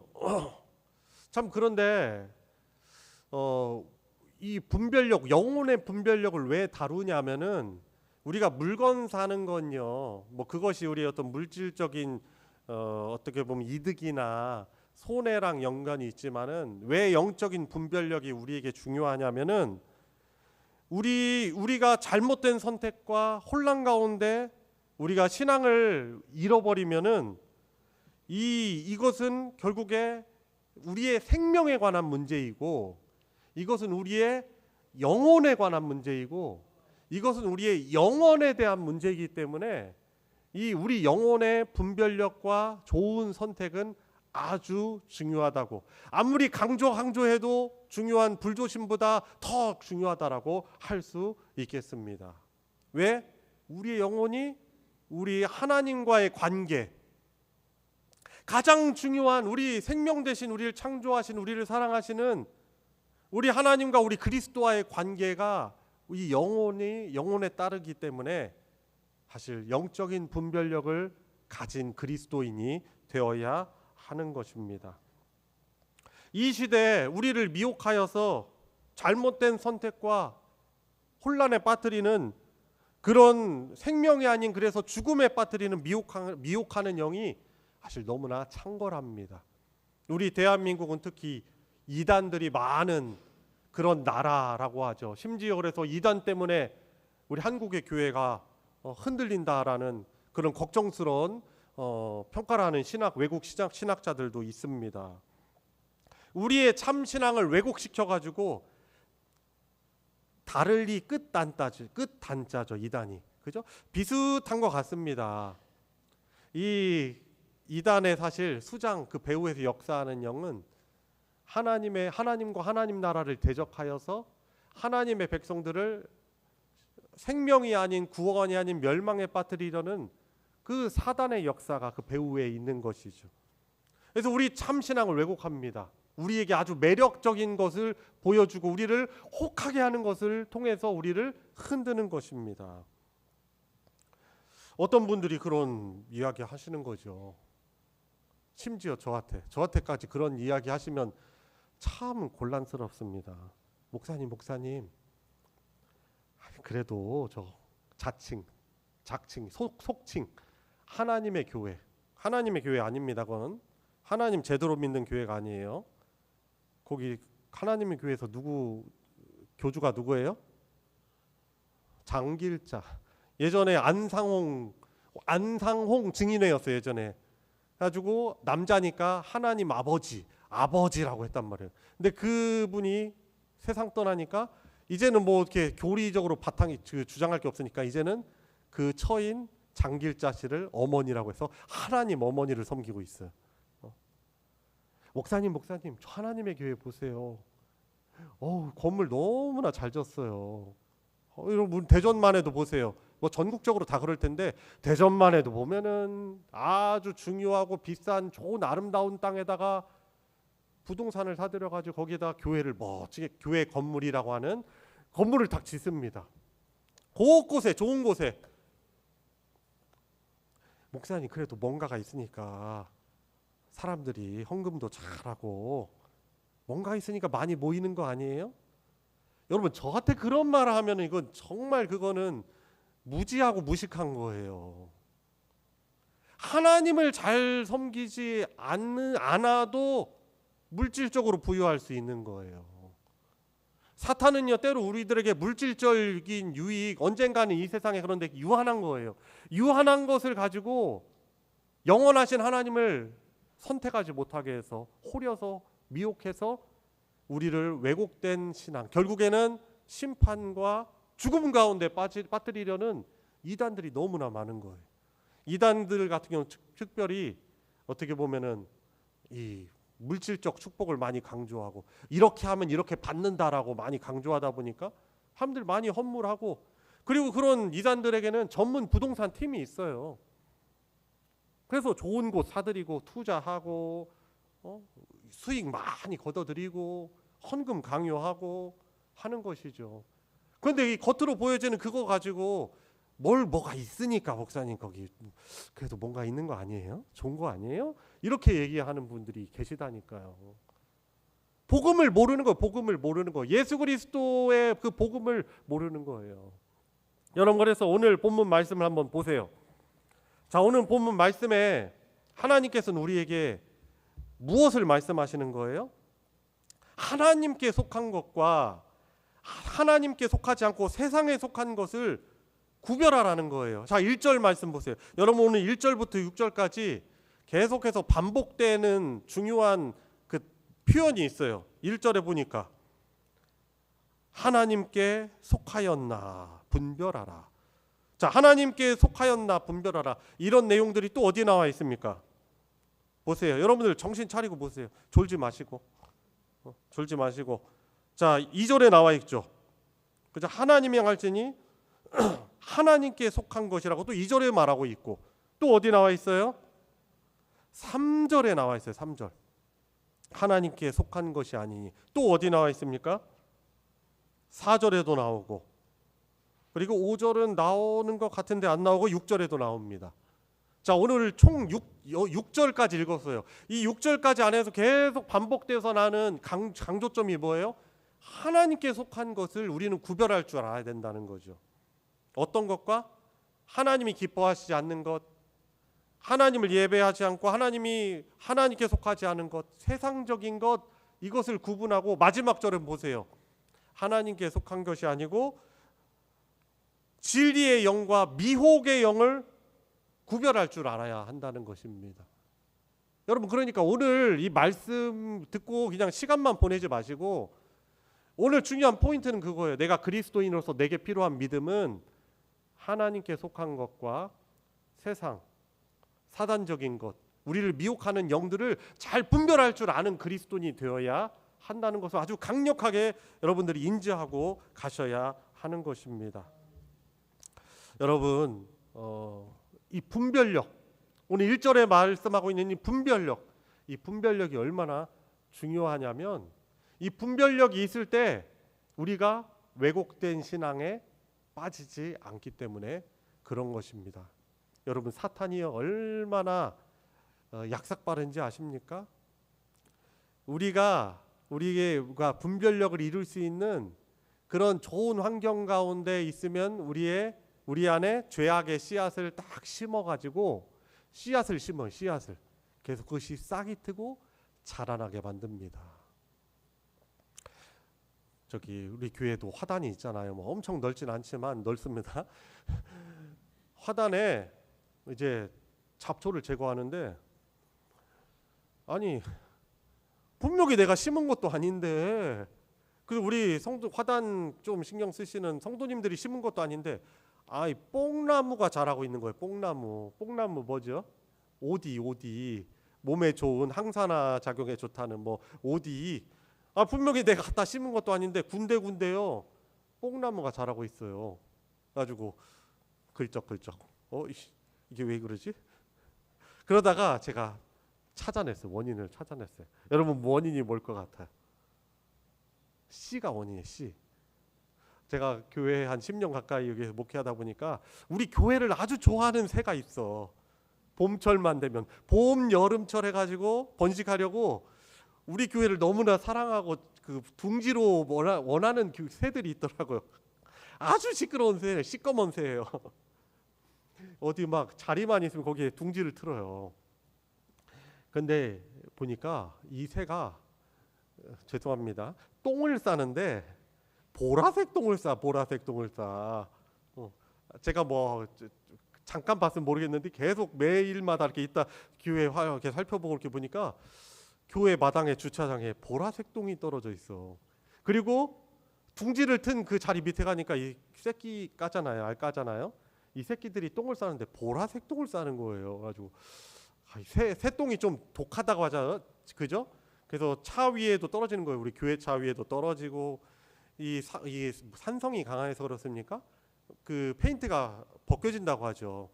참 그런데 이 분별력, 영혼의 분별력을 왜 다루냐면은, 우리가 물건 사는 건요, 뭐 그것이 우리의 어떤 물질적인 어떻게 보면 이득이나 손해랑 연관이 있지만은, 왜 영적인 분별력이 우리에게 중요하냐면은, 우리가 잘못된 선택과 혼란 가운데 우리가 신앙을 잃어버리면은 이것은 결국에 우리의 생명에 관한 문제이고, 이것은 우리의 영혼에 관한 문제이고, 이것은 우리의 영혼에 대한 문제이기 때문에 이 우리 영혼의 분별력과 좋은 선택은 아주 중요하다고, 아무리 강조해도 중요한 불조심보다 더 중요하다라고 할 수 있겠습니다. 왜? 우리의 영혼이 우리 하나님과의 관계, 가장 중요한 우리 생명 되신 우리를 창조하신, 우리를 사랑하시는 우리 하나님과 우리 그리스도와의 관계가 이 영혼에 따르기 때문에 사실 영적인 분별력을 가진 그리스도인이 되어야 하는 것입니다. 이 시대에 우리를 미혹하여서 잘못된 선택과 혼란에 빠뜨리는 그런 생명이 아닌, 그래서 죽음에 빠뜨리는 미혹하는 영이 사실 너무나 창궐합니다. 우리 대한민국은 특히 이단들이 많은 그런 나라라고 하죠. 심지어 그래서 이단 때문에 우리 한국의 교회가 흔들린다라는 그런 걱정스러운 평가를 하는 외국 신학자들도 있습니다. 우리의 참 신앙을 왜곡시켜가지고 다를리 끝단자죠, 이단이. 그죠? 비슷한 것 같습니다. 이 이단의 사실 수장, 그 배후에서 역사하는 영은 하나님과 하나님 나라를 대적하여서 하나님의 백성들을 생명이 아닌, 구원이 아닌 멸망에 빠뜨리려는 그 사단의 역사가 그 배후에 있는 것이죠. 그래서 우리 참 신앙을 왜곡합니다. 우리에게 아주 매력적인 것을 보여주고 우리를 혹하게 하는 것을 통해서 우리를 흔드는 것입니다. 어떤 분들이 그런 이야기 하시는 거죠. 심지어 저한테까지 그런 이야기 하시면 참 곤란스럽습니다. 목사님, 그래도 저 자칭, 속칭 하나님의 교회 아닙니다. 그건 하나님 제대로 믿는 교회가 아니에요. 거기 하나님의 교회에서 교주가 누구예요? 장길자. 예전에 안상홍 증인회였어요. 예전에 가지고 남자니까 하나님 아버지라고 했단 말이에요. 근데 그분이 세상 떠나니까 이제는 뭐 이렇게 교리적으로 바탕이 주장할 게 없으니까 이제는 그 처인 장길자 씨를 어머니라고 해서 하나님 어머니를 섬기고 있어요. 목사님 저 하나님의 교회 보세요. 건물 너무나 잘 졌어요. 여러분 대전만 해도 보세요. 뭐 전국적으로 다 그럴 텐데 대전만 해도 보면은 아주 중요하고 비싼 좋은 아름다운 땅에다가 부동산을 사들여 가지고 거기에다 교회를 멋지게 교회 건물이라고 하는 건물을 딱 짓습니다. 곳곳에 좋은 곳에. 목사님 그래도 뭔가가 있으니까 사람들이 헌금도 잘하고 뭔가 있으니까 많이 모이는 거 아니에요? 여러분 저한테 그런 말을 하면 이건 정말 그거는 무지하고 무식한 거예요. 하나님을 잘 섬기지 않아도 물질적으로 부유할 수 있는 거예요. 사탄은요 때로 우리들에게 물질적인 유익 언젠가는 이 세상에 그런데 유한한 거예요. 유한한 것을 가지고 영원하신 하나님을 선택하지 못하게 해서 호려서 미혹해서 우리를 왜곡된 신앙 결국에는 심판과 죽음 가운데 빠뜨리려는 이단들이 너무나 많은 거예요. 이단들 같은 경우는 특별히 어떻게 보면은 이 물질적 축복을 많이 강조하고 이렇게 하면 이렇게 받는다라고 많이 강조하다 보니까 사람들 많이 헌물하고 그리고 그런 이단들에게는 전문 부동산 팀이 있어요. 그래서 좋은 곳 사들이고 투자하고 수익 많이 걷어들이고 헌금 강요하고 하는 것이죠. 그런데 이 겉으로 보여지는 그거 가지고 뭐가 있으니까 목사님 거기 그래도 뭔가 있는 거 아니에요? 좋은 거 아니에요? 이렇게 얘기하는 분들이 계시다니까요. 복음을 모르는 거예요. 복음을 모르는 거. 예수 그리스도의 그 복음을 모르는 거예요. 여러분 그래서 오늘 본문 말씀을 한번 보세요. 자 오늘 본문 말씀에 하나님께서는 우리에게 무엇을 말씀하시는 거예요? 하나님께 속한 것과 하나님께 속하지 않고 세상에 속한 것을 구별하라는 거예요. 자 1절 말씀 보세요. 여러분 오늘 1절부터 6절까지 계속해서 반복되는 중요한 그 표현이 있어요. 1절에 보니까 하나님께 속하였나 분별하라. 자 하나님께 속하였나 분별하라. 이런 내용들이 또 어디 나와 있습니까? 보세요. 여러분들 정신 차리고 보세요. 졸지 마시고 자 2절에 나와 있죠. 그죠? 하나님이 향할지니 하나님께 속한 것이라고 또 2절에 말하고 있고 또 어디 나와 있어요? 3절에 나와 있어요. 3절 하나님께 속한 것이 아니니 또 어디 나와 있습니까? 4절에도 나오고 그리고 5절은 나오는 것 같은데 안 나오고 6절에도 나옵니다. 자 오늘 총 6절까지 읽었어요. 이 6절까지 안에서 계속 반복돼서 나는 강조점이 뭐예요? 하나님께 속한 것을 우리는 구별할 줄 알아야 된다는 거죠. 어떤 것과 하나님이 기뻐하시지 않는 것, 하나님을 예배하지 않고 하나님께 속하지 않은 것, 세상적인 것 이것을 구분하고 마지막 절은 보세요. 하나님께 속한 것이 아니고 진리의 영과 미혹의 영을 구별할 줄 알아야 한다는 것입니다. 여러분 그러니까 오늘 이 말씀 듣고 그냥 시간만 보내지 마시고 오늘 중요한 포인트는 그거예요. 내가 그리스도인으로서 내게 필요한 믿음은 하나님께 속한 것과 세상, 사단적인 것, 우리를 미혹하는 영들을 잘 분별할 줄 아는 그리스도인이 되어야 한다는 것을 아주 강력하게 여러분들이 인지하고 가셔야 하는 것입니다. 여러분 이 분별력, 오늘 1절에 말씀하고 있는 이 분별력이 얼마나 중요하냐면 이 분별력이 있을 때 우리가 왜곡된 신앙에 빠지지 않기 때문에 그런 것입니다. 여러분 사탄이 얼마나 약삭빠른지 아십니까? 우리가 분별력을 이룰 수 있는 그런 좋은 환경 가운데 있으면 우리 안에 죄악의 씨앗을 딱 심어가지고 씨앗을 심어요. 그래서 그것이 싹이 트고 자라나게 만듭니다. 저기 우리 교회도 화단이 있잖아요. 뭐 엄청 넓진 않지만 넓습니다. 화단에 이제 잡초를 제거하는데 아니 분명히 내가 심은 것도 아닌데 그 우리 성도 화단 좀 신경 쓰시는 성도님들이 심은 것도 아닌데 이 뽕나무가 자라고 있는 거예요. 뽕나무 뭐죠? 오디 몸에 좋은 항산화 작용에 좋다는 뭐 오디. 분명히 내가 갖다 심은 것도 아닌데 군데군데요 뽕나무가 자라고 있어요. 가지고 글쩍글쩍 이게 왜 그러지? 그러다가 제가 원인을 찾아냈어요. 여러분 원인이 뭘 것 같아요? 씨가 원인이에요. 씨. 제가 교회 한 10년 가까이 여기서 목회하다 보니까 우리 교회를 아주 좋아하는 새가 있어. 봄철만 되면 봄 여름철 해가지고 번식하려고 우리 교회를 너무나 사랑하고 그 둥지로 원하는 새들이 있더라고요. 아주 시끄러운 새, 시꺼먼 새예요. 어디 막 자리만 있으면 거기에 둥지를 틀어요. 근데 보니까 이 새가 죄송합니다. 똥을 싸는데 보라색 똥을 싸. 제가 뭐 잠깐 봤으면 모르겠는데 계속 매일마다 이렇게 있다 교회 이렇게 살펴보고 이렇게 보니까 교회 마당에 주차장에 보라색 똥이 떨어져 있어. 그리고 둥지를 튼 그 자리 밑에 가니까 이 새끼 까잖아요. 알 까잖아요. 이 새끼들이 똥을 싸는데 보라색 똥을 싸는 거예요. 가지고 새똥이 좀 독하다고 하잖아요. 그죠? 그래서 차 위에도 떨어지는 거예요. 우리 교회 차 위에도 떨어지고 이 산성이 강해서 그렇습니까? 그 페인트가 벗겨진다고 하죠.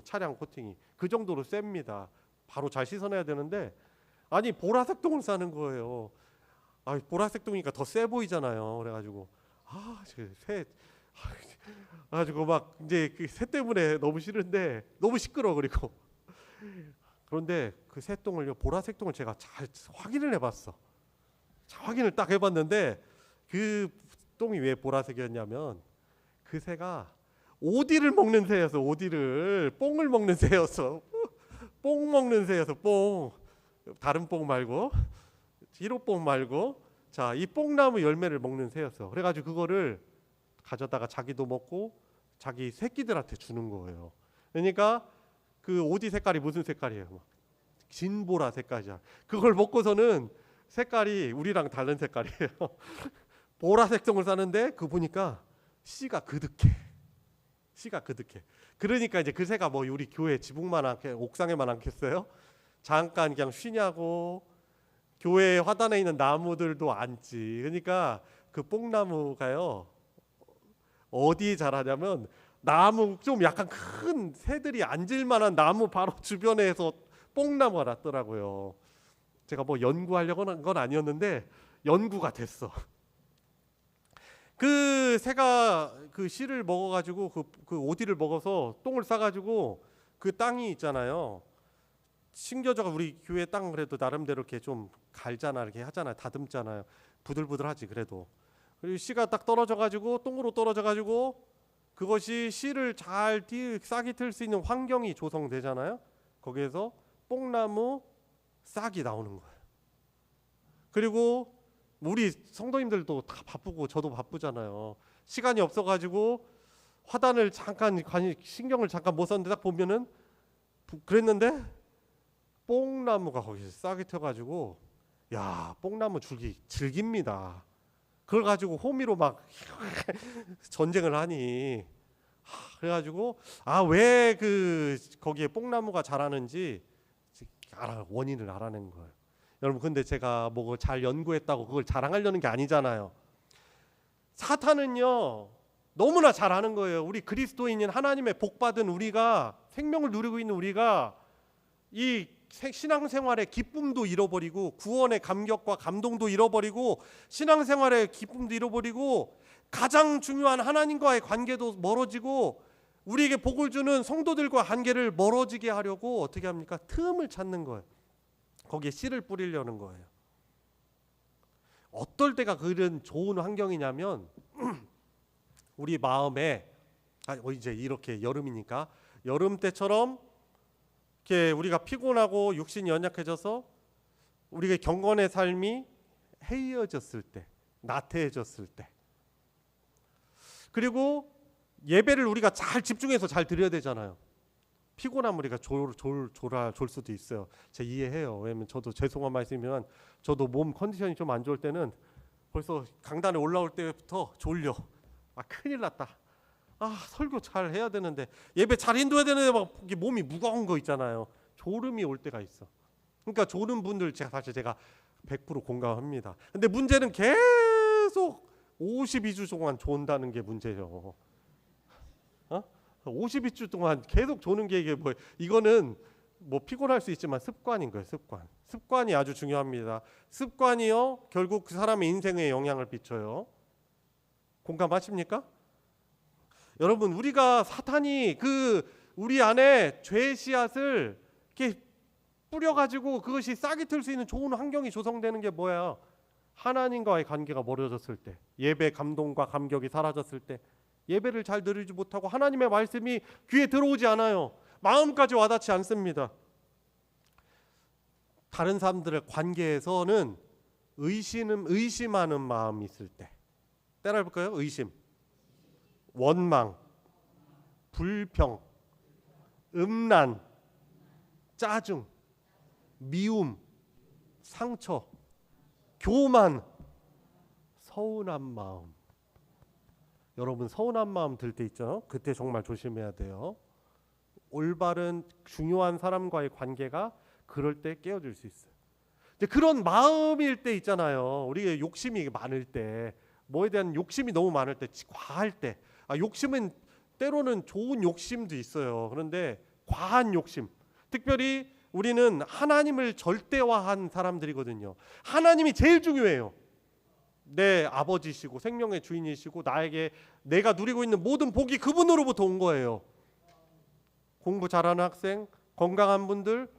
차량 코팅이 그 정도로 셉니다. 바로 잘 씻어내야 되는데 보라색 똥을 싸는 거예요. 보라색 똥이니까 더 세 보이잖아요. 그래가지고 가지고 막 이제 그 새 때문에 너무 싫은데 너무 시끄러. 그리고 그런데 그 새똥을요 보라색 똥을 제가 잘 확인을 해봤어. 확인을 딱 해봤는데 그 똥이 왜 보라색이었냐면 그 새가 오디를 먹는 새였어. 뽕을 먹는 새였어. 뽕 먹는 새였어. 다른 뽕 말고 지로뽕 말고 이 뽕나무 열매를 먹는 새였어. 그래가지고 그거를 가져다가 자기도 먹고 자기 새끼들한테 주는 거예요. 그러니까 그 오디 색깔이 무슨 색깔이에요? 진보라 색깔이야. 그걸 먹고서는 색깔이 우리랑 다른 색깔이에요. 보라색 똥을 싸는데 그 보니까 씨가 그득해. 그러니까 이제 그 새가 뭐 우리 교회 지붕만 옥상에만 앉겠어요? 잠깐 그냥 쉬냐고. 교회 화단에 있는 나무들도 앉지. 그러니까 그 뽕나무가요 어디 자라냐면 나무 좀 약간 큰 새들이 앉을 만한 나무 바로 주변에서 뽕나무가 났더라고요. 제가 뭐 연구하려고 한 건 아니었는데 연구가 됐어. 그 새가 그 씨를 먹어가지고 그 오디를 먹어서 똥을 싸가지고 그 땅이 있잖아요. 심겨져가 우리 교회 땅 그래도 나름대로 이렇게 좀 갈잖아, 이렇게 하잖아요, 다듬잖아요. 부들부들하지 그래도. 그리고 씨가 딱 떨어져가지고 똥으로 떨어져가지고 그것이 씨를 잘 싹이 틀 수 있는 환경이 조성되잖아요. 거기에서 뽕나무 싹이 나오는 거예요. 그리고 우리 성도님들도 다 바쁘고 저도 바쁘잖아요. 시간이 없어가지고 화단을 잠깐 신경을 잠깐 못 썼는데 딱 보면은 그랬는데 뽕나무가 거기서 싹이 튀어가지고 뽕나무 줄기 즐깁니다. 그걸 가지고 호미로 막 전쟁을 하니 그래가지고 왜 거기에 뽕나무가 자라는지 원인을 알아낸 거예요. 여러분 근데 제가 뭐 잘 연구했다고 그걸 자랑하려는 게 아니잖아요. 사탄은요 너무나 잘 아는 거예요. 우리 그리스도인인 하나님의 복받은 우리가 생명을 누리고 있는 우리가 이 신앙생활의 기쁨도 잃어버리고 구원의 감격과 감동도 잃어버리고 신앙생활의 기쁨도 잃어버리고 가장 중요한 하나님과의 관계도 멀어지고 우리에게 복을 주는 성도들과 관계를 멀어지게 하려고 어떻게 합니까? 틈을 찾는 거예요. 거기에 씨를 뿌리려는 거예요. 어떨 때가 그런 좋은 환경이냐면 우리 마음에 이제 이렇게 여름이니까 여름 때처럼 이렇게 우리가 피곤하고 육신이 연약해져서 우리가 경건의 삶이 해이어졌을 때, 나태해졌을 때, 그리고 예배를 우리가 잘 집중해서 잘 드려야 되잖아요. 피곤하면 우리가 졸 수도 있어요. 제가 이해해요. 왜냐면 저도 죄송한 말씀이지만 저도 몸 컨디션이 좀 안 좋을 때는 벌써 강단에 올라올 때부터 졸려. 아, 큰일 났다. 아, 설교 잘 해야 되는데, 예배 잘 인도해야 되는데 막 이게 몸이 무거운 거 있잖아요. 졸음이 올 때가 있어. 그러니까 졸은 분들 사실 제가 100% 공감합니다. 근데 문제는 계속 52주 동안 존다는 게 문제죠. 52주 동안 계속 조는 게 이게 뭐, 이거는 뭐 피곤할 수 있지만 습관인 거예요. 습관이 아주 중요합니다. 습관이요 결국 그 사람의 인생에 영향을 끼쳐요. 공감하십니까? 여러분, 우리가 사탄이 우리 안에 죄의 씨앗을 이렇게 뿌려가지고 그것이 싹이 틀 수 있는 좋은 환경이 조성되는 게 뭐야? 하나님과의 관계가 멀어졌을 때, 예배 감동과 감격이 사라졌을 때, 예배를 잘 드리지 못하고 하나님의 말씀이 귀에 들어오지 않아요. 마음까지 와닿지 않습니다. 다른 사람들의 관계에서는 의심하는 마음이 있을 때, 따라해볼까요? 의심, 원망, 불평, 음란, 짜증, 미움, 상처, 교만, 서운한 마음. 여러분, 서운한 마음 들 때 있죠? 그때 정말 조심해야 돼요. 올바른 중요한 사람과의 관계가 그럴 때 깨어질 수 있어요. 이제 그런 마음일 때 있잖아요. 우리가 욕심이 많을 때, 뭐에 대한 욕심이 너무 많을 때, 과할 때. 욕심은 때로는 좋은 욕심도 있어요. 그런데 과한 욕심, 특별히 우리는 하나님을 절대화한 사람들이거든요. 하나님이 제일 중요해요. 내 아버지시고 생명의 주인이시고 내가 누리고 있는 모든 복이 그분으로부터 온 거예요. 공부 잘하는 학생, 건강한 분들,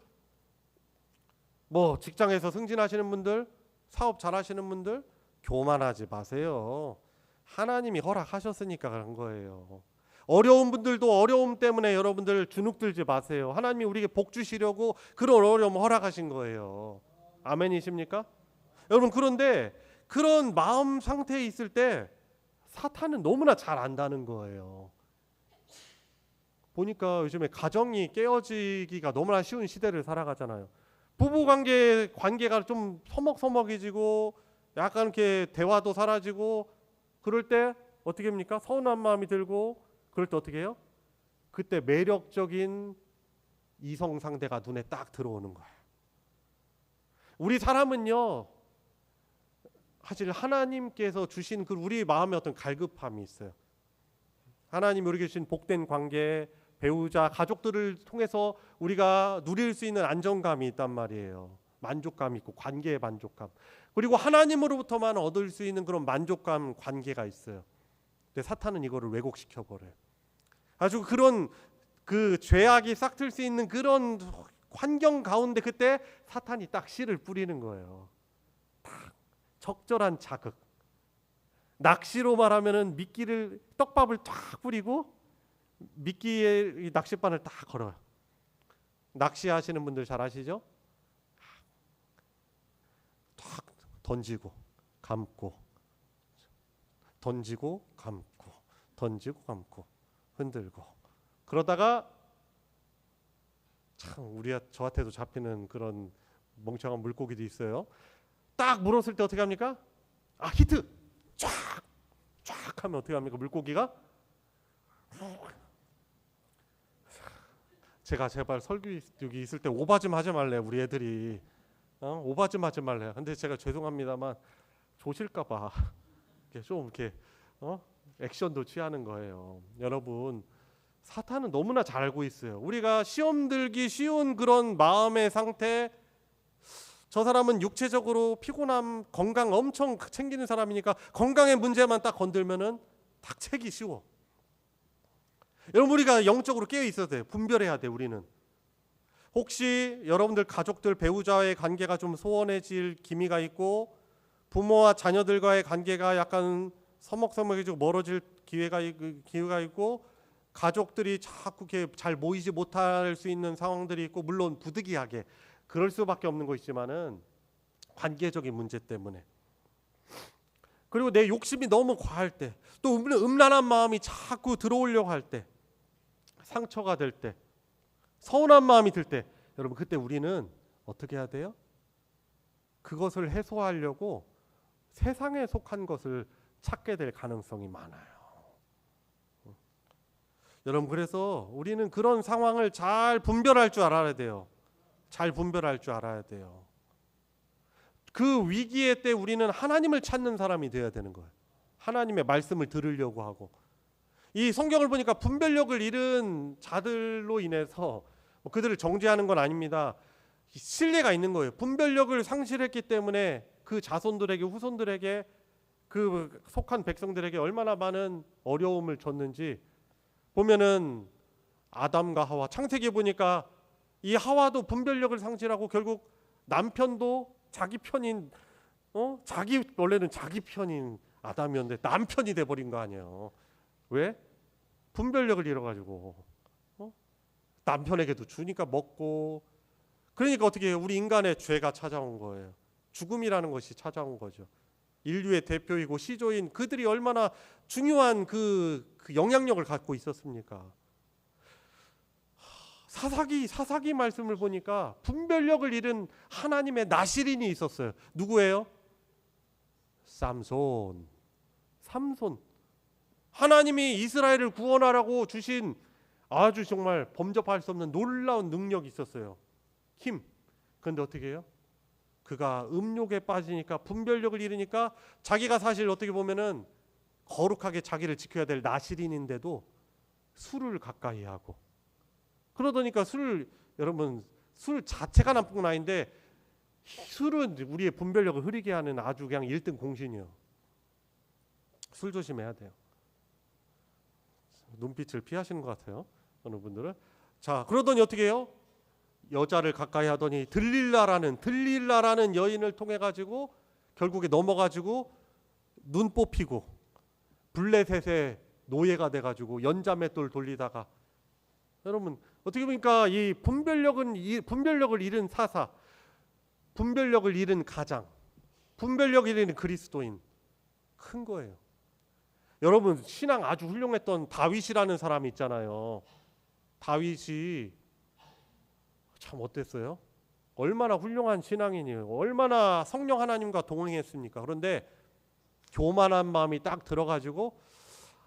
뭐 직장에서 승진하시는 분들, 사업 잘하시는 분들, 교만하지 마세요. 하나님이 허락하셨으니까 그런 거예요. 어려운 분들도 어려움 때문에 여러분들 주눅들지 마세요. 하나님이 우리에게 복 주시려고 그런 어려움 허락하신 거예요. 아멘이십니까? 여러분, 그런데 그런 마음 상태에 있을 때 사탄은 너무나 잘 안다는 거예요. 보니까 요즘에 가정이 깨어지기가 너무나 쉬운 시대를 살아가잖아요. 부부 관계가 좀 서먹서먹해지고 약간 이렇게 대화도 사라지고, 그럴 때 어떻게 합니까? 서운한 마음이 들고, 그럴 때 어떻게 해요? 그때 매력적인 이성 상대가 눈에 딱 들어오는 거예요. 우리 사람은요, 사실 하나님께서 주신 우리 마음에 어떤 갈급함이 있어요. 하나님이 우리에게 주신 복된 관계, 배우자, 가족들을 통해서 우리가 누릴 수 있는 안정감이 있단 말이에요. 만족감이 있고, 관계의 만족감. 그리고 하나님으로부터만 얻을 수 있는 그런 만족감, 관계가 있어요. 근데 사탄은 이거를 왜곡시켜 버려요. 아주 그런 죄악이 싹틀 수 있는 그런 환경 가운데 그때 사탄이 딱 씨를 뿌리는 거예요. 딱 적절한 자극. 낚시로 말하면은 떡밥을 탁 뿌리고 미끼의 낚싯바늘 딱 걸어요. 낚시하시는 분들 잘 아시죠? 탁 던지고 감고, 던지고 감고, 던지고 감고, 흔들고, 그러다가 참 저한테도 잡히는 그런 멍청한 물고기도 있어요. 딱 물었을 때 어떻게 합니까? 히트! 쫙 하면 어떻게 합니까? 물고기가 제가 제발 설교 여기 있을 때 오바 좀 하지 말래, 우리 애들이. 오바 좀 하지 말래. 근데 제가 죄송합니다만 조실까봐 좀 이렇게 액션도 취하는 거예요. 여러분, 사탄은 너무나 잘 알고 있어요. 우리가 시험 들기 쉬운 그런 마음의 상태, 저 사람은 육체적으로 피곤함, 건강 엄청 챙기는 사람이니까 건강의 문제만 딱 건들면은 딱 채기 쉬워. 여러분, 우리가 영적으로 깨어 있어야 돼. 분별해야 돼. 우리는 혹시 여러분들 가족들, 배우자와의 관계가 좀 소원해질 기미가 있고, 부모와 자녀들과의 관계가 약간 서먹서먹해지고 멀어질 기회가 있고, 가족들이 자꾸 이렇게 잘 모이지 못할 수 있는 상황들이 있고, 물론 부득이하게 그럴 수밖에 없는 거 있지만은 관계적인 문제 때문에, 그리고 내 욕심이 너무 과할 때, 또 음란한 마음이 자꾸 들어오려고 할 때, 상처가 될 때, 서운한 마음이 들 때, 여러분, 그때 우리는 어떻게 해야 돼요? 그것을 해소하려고 세상에 속한 것을 찾게 될 가능성이 많아요. 여러분, 그래서 우리는 그런 상황을 잘 분별할 줄 알아야 돼요. 잘 분별할 줄 알아야 돼요. 그 위기의 때 우리는 하나님을 찾는 사람이 되어야 되는 거예요. 하나님의 말씀을 들으려고 하고. 이 성경을 보니까 분별력을 잃은 자들로 인해서 그들을 정죄하는 건 아닙니다. 신뢰가 있는 거예요. 분별력을 상실했기 때문에 그 자손들에게, 후손들에게, 그 속한 백성들에게 얼마나 많은 어려움을 줬는지 보면은 아담과 하와, 창세기에 보니까 이 하와도 분별력을 상실하고 결국 남편도 자기 편인 원래는 자기 편인 아담이었는데 남편이 돼버린 거 아니에요. 왜? 분별력을 잃어가지고 남편에게도 주니까 먹고. 그러니까 어떻게 해요? 우리 인간의 죄가 찾아온 거예요. 죽음이라는 것이 찾아온 거죠. 인류의 대표이고 시조인 그들이 얼마나 중요한 그 영향력을 갖고 있었습니까? 사사기 말씀을 보니까 분별력을 잃은 하나님의 나실인이 있었어요. 누구예요? 삼손. 하나님이 이스라엘을 구원하라고 주신 아주 정말 범접할 수 없는 놀라운 능력이 있었어요. 힘. 그런데 어떻게 해요? 그가 음욕에 빠지니까, 분별력을 잃으니까, 자기가 사실 어떻게 보면은 거룩하게 자기를 지켜야 될 나실인인데도 술을 가까이 하고, 그러더니까 여러분, 술 자체가 나쁜 건 아닌데 술은 우리의 분별력을 흐리게 하는 아주 그냥 1등 공신이요. 술 조심해야 돼요. 눈빛을 피하시는 것 같아요, 어느 분들은. 자, 그러더니 어떻게 해요? 여자를 가까이 하더니 들릴라라는 여인을 통해 가지고 결국에 넘어가지고 눈 뽑히고 블레셋의 노예가 돼가지고 연자맷돌 돌리다가, 여러분 어떻게 보니까 이 분별력을 잃은 사사, 분별력을 잃은 가장, 분별력을 잃은 그리스도인, 큰 거예요. 여러분, 신앙 아주 훌륭했던 다윗이라는 사람이 있잖아요. 다윗이 참 어땠어요? 얼마나 훌륭한 신앙인이에요. 얼마나 성령 하나님과 동행했습니까? 그런데 교만한 마음이 딱 들어가지고,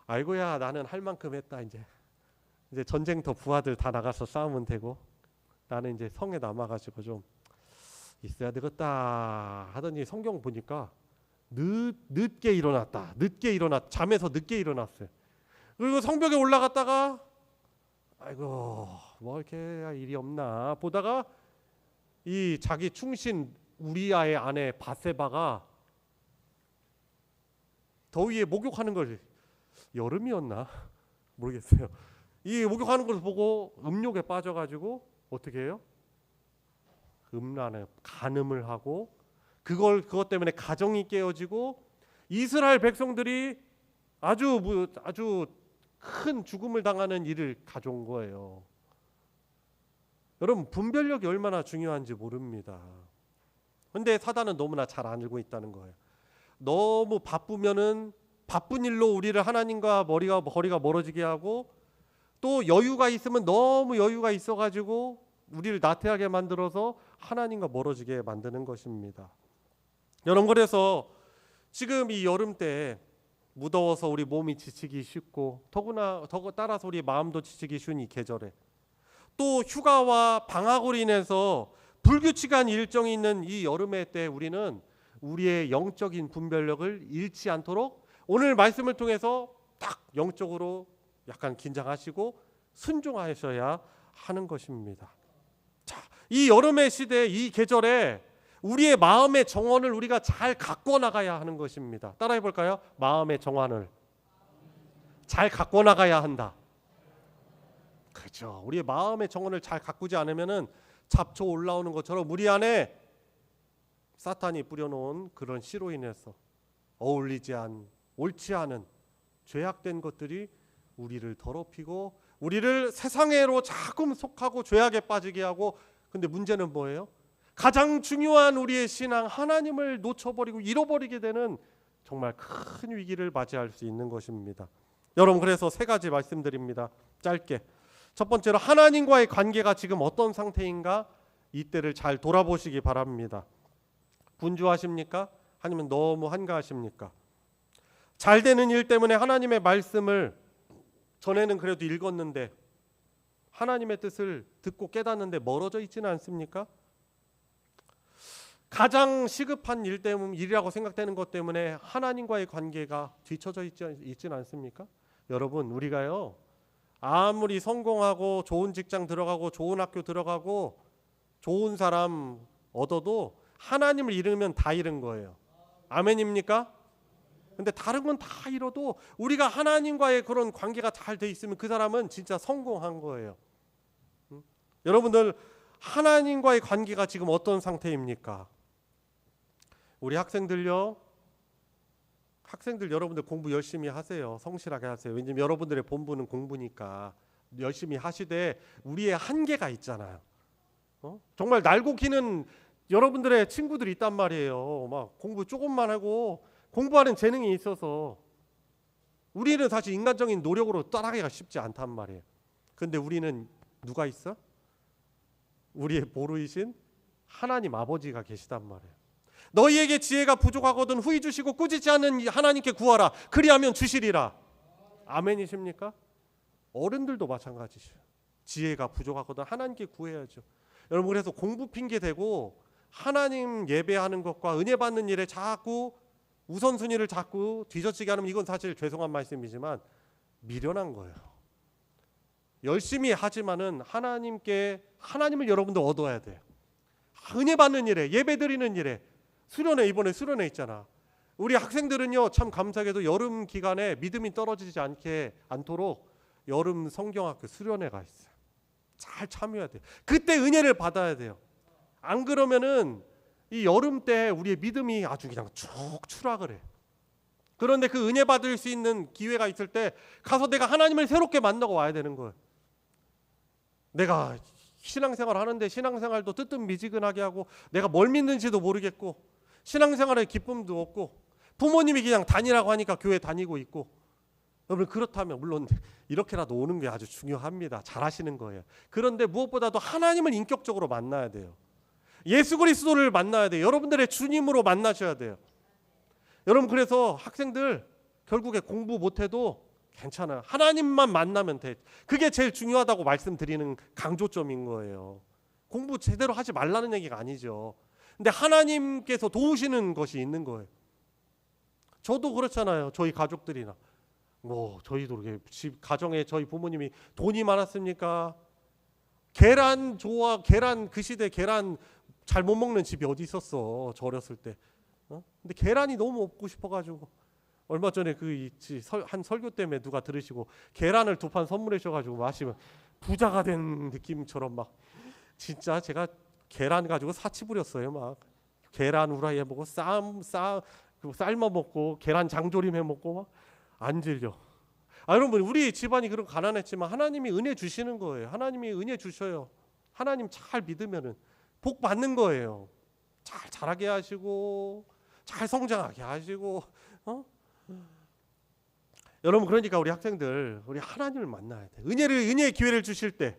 아이고야 나는 할 만큼 했다. 이제 전쟁터 부하들 다 나가서 싸우면 되고 나는 이제 성에 남아가지고 좀 있어야 되겠다 하더니 성경 보니까 늦게 일어났다. 잠에서 늦게 일어났어요. 그리고 성벽에 올라갔다가 아이고 뭐 이렇게 일이 없나 보다가 이 자기 충신 우리아의 아내 바세바가 더위에 목욕하는 걸, 여름이었나 모르겠어요. 이 목욕하는 걸 보고 음욕에 빠져가지고 어떻게 해요? 음란에 간음을 하고, 그것 때문에 가정이 깨어지고 이스라엘 백성들이 아주 큰 죽음을 당하는 일을 가져온 거예요. 여러분, 분별력이 얼마나 중요한지 모릅니다. 근데 사단은 너무나 잘 알고 있다는 거예요. 너무 바쁘면은 바쁜 일로 우리를 하나님과 거리가 멀어지게 하고, 또 여유가 있으면 너무 여유가 있어가지고 우리를 나태하게 만들어서 하나님과 멀어지게 만드는 것입니다. 여러분, 그래서 지금 이 여름 때 무더워서 우리 몸이 지치기 쉽고, 따라서 우리 마음도 지치기 쉬운 이 계절에, 또 휴가와 방학으로 인해서 불규칙한 일정이 있는 이 여름의 때 우리는 우리의 영적인 분별력을 잃지 않도록 오늘 말씀을 통해서 딱 영적으로 약간 긴장하시고 순종하셔야 하는 것입니다. 자, 이 여름의 시대, 이 계절에 우리의 마음의 정원을 우리가 잘 가꿔 나가야 하는 것입니다. 따라해 볼까요? 마음의 정원을 잘 가꿔 나가야 한다. 그렇죠. 우리의 마음의 정원을 잘 가꾸지 않으면은 잡초 올라오는 것처럼 우리 안에 사탄이 뿌려놓은 그런 씨로 인해서 옳지 않은 죄악된 것들이 우리를 더럽히고 우리를 세상애로 자꾸 속하고 죄악에 빠지게 하고, 근데 문제는 뭐예요? 가장 중요한 우리의 신앙, 하나님을 놓쳐버리고 잃어버리게 되는 정말 큰 위기를 맞이할 수 있는 것입니다. 여러분, 그래서 3가지 말씀드립니다. 짧게. 첫 번째로, 하나님과의 관계가 지금 어떤 상태인가, 이때를 잘 돌아보시기 바랍니다. 분주하십니까? 아니면 너무 한가하십니까? 잘 되는 일 때문에 하나님의 말씀을 전에는 그래도 읽었는데 하나님의 뜻을 듣고 깨닫는데 멀어져 있지는 않습니까? 가장 시급한 일이라고 생각되는 것 때문에 하나님과의 관계가 뒤처져 있지는 않습니까? 여러분, 우리가요 아무리 성공하고 좋은 직장 들어가고 좋은 학교 들어가고 좋은 사람 얻어도 하나님을 잃으면 다 잃은 거예요. 아멘입니까? 근데 다른 건 다 잃어도 우리가 하나님과의 그런 관계가 잘 돼 있으면 그 사람은 진짜 성공한 거예요. 여러분들, 하나님과의 관계가 지금 어떤 상태입니까? 우리 학생들 여러분들 공부 열심히 하세요. 성실하게 하세요. 왜냐면 여러분들의 본분은 공부니까 열심히 하시되 우리의 한계가 있잖아요. 정말 날고 기는 여러분들의 친구들이 있단 말이에요. 막 공부 조금만 하고 공부하는 재능이 있어서 우리는 사실 인간적인 노력으로 따라가기가 쉽지 않단 말이에요. 근데 우리는 누가 있어? 우리의 보루이신 하나님 아버지가 계시단 말이에요. 너희에게 지혜가 부족하거든 후히 주시고 꾸짖지 않는 하나님께 구하라. 그리하면 주시리라. 아멘이십니까? 어른들도 마찬가지죠. 지혜가 부족하거든 하나님께 구해야죠. 여러분, 그래서 공부 핑계 대고 하나님 예배하는 것과 은혜 받는 일에 자꾸 우선순위를 자꾸 뒤져치게 하면 이건 사실 죄송한 말씀이지만 미련한 거예요. 열심히 하지만은 하나님을 여러분도 얻어야 돼요. 은혜 받는 일에, 예배 드리는 일에, 이번에 수련회 있잖아. 우리 학생들은요 참 감사하게도 여름 기간에 믿음이 떨어지지 않도록 여름 성경학교 수련회가 있어요. 잘 참여해야 돼요. 그때 은혜를 받아야 돼요. 안 그러면은 이 여름 때 우리의 믿음이 아주 그냥 쭉 추락을 해. 그런데 그 은혜 받을 수 있는 기회가 있을 때 가서 내가 하나님을 새롭게 만나고 와야 되는 거예요. 내가 신앙생활 하는데 신앙생활도 뜨뜻미지근하게 하고 내가 뭘 믿는지도 모르겠고 신앙생활에 기쁨도 없고 부모님이 그냥 다니라고 하니까 교회 다니고 있고. 여러분, 그렇다면 물론 이렇게라도 오는 게 아주 중요합니다. 잘하시는 거예요. 그런데 무엇보다도 하나님을 인격적으로 만나야 돼요. 예수 그리스도를 만나야 돼요. 여러분들의 주님으로 만나셔야 돼요. 여러분, 그래서 학생들 결국에 공부 못해도 괜찮아요. 하나님만 만나면 돼. 그게 제일 중요하다고 말씀드리는 강조점인 거예요. 공부 제대로 하지 말라는 얘기가 아니죠. 근데 하나님께서 도우시는 것이 있는 거예요. 저도 그렇잖아요. 저희 가족들이나 저희도 이렇게 집 가정에 저희 부모님이 돈이 많았습니까? 계란 그 시대 계란 잘 못 먹는 집이 어디 있었어? 저 어렸을 때. 근데 계란이 너무 먹고 싶어가지고 얼마 전에 한 설교 때문에 누가 들으시고 계란을 2판 선물해 주셔가지고 마시면 부자가 된 느낌처럼 막 진짜 제가 계란 가지고 사치 부렸어요. 막 계란 후라이 해 먹고 삶아 먹고 계란 장조림 해 먹고 막 안 질려. 여러분, 우리 집안이 그런 가난했지만 하나님이 은혜 주시는 거예요. 하나님이 은혜 주셔요. 하나님 잘 믿으면은 복 받는 거예요. 잘 자라게 하시고 잘 성장하게 하시고. 여러분, 그러니까 우리 학생들 우리 하나님을 만나야 돼. 은혜의 기회를 주실 때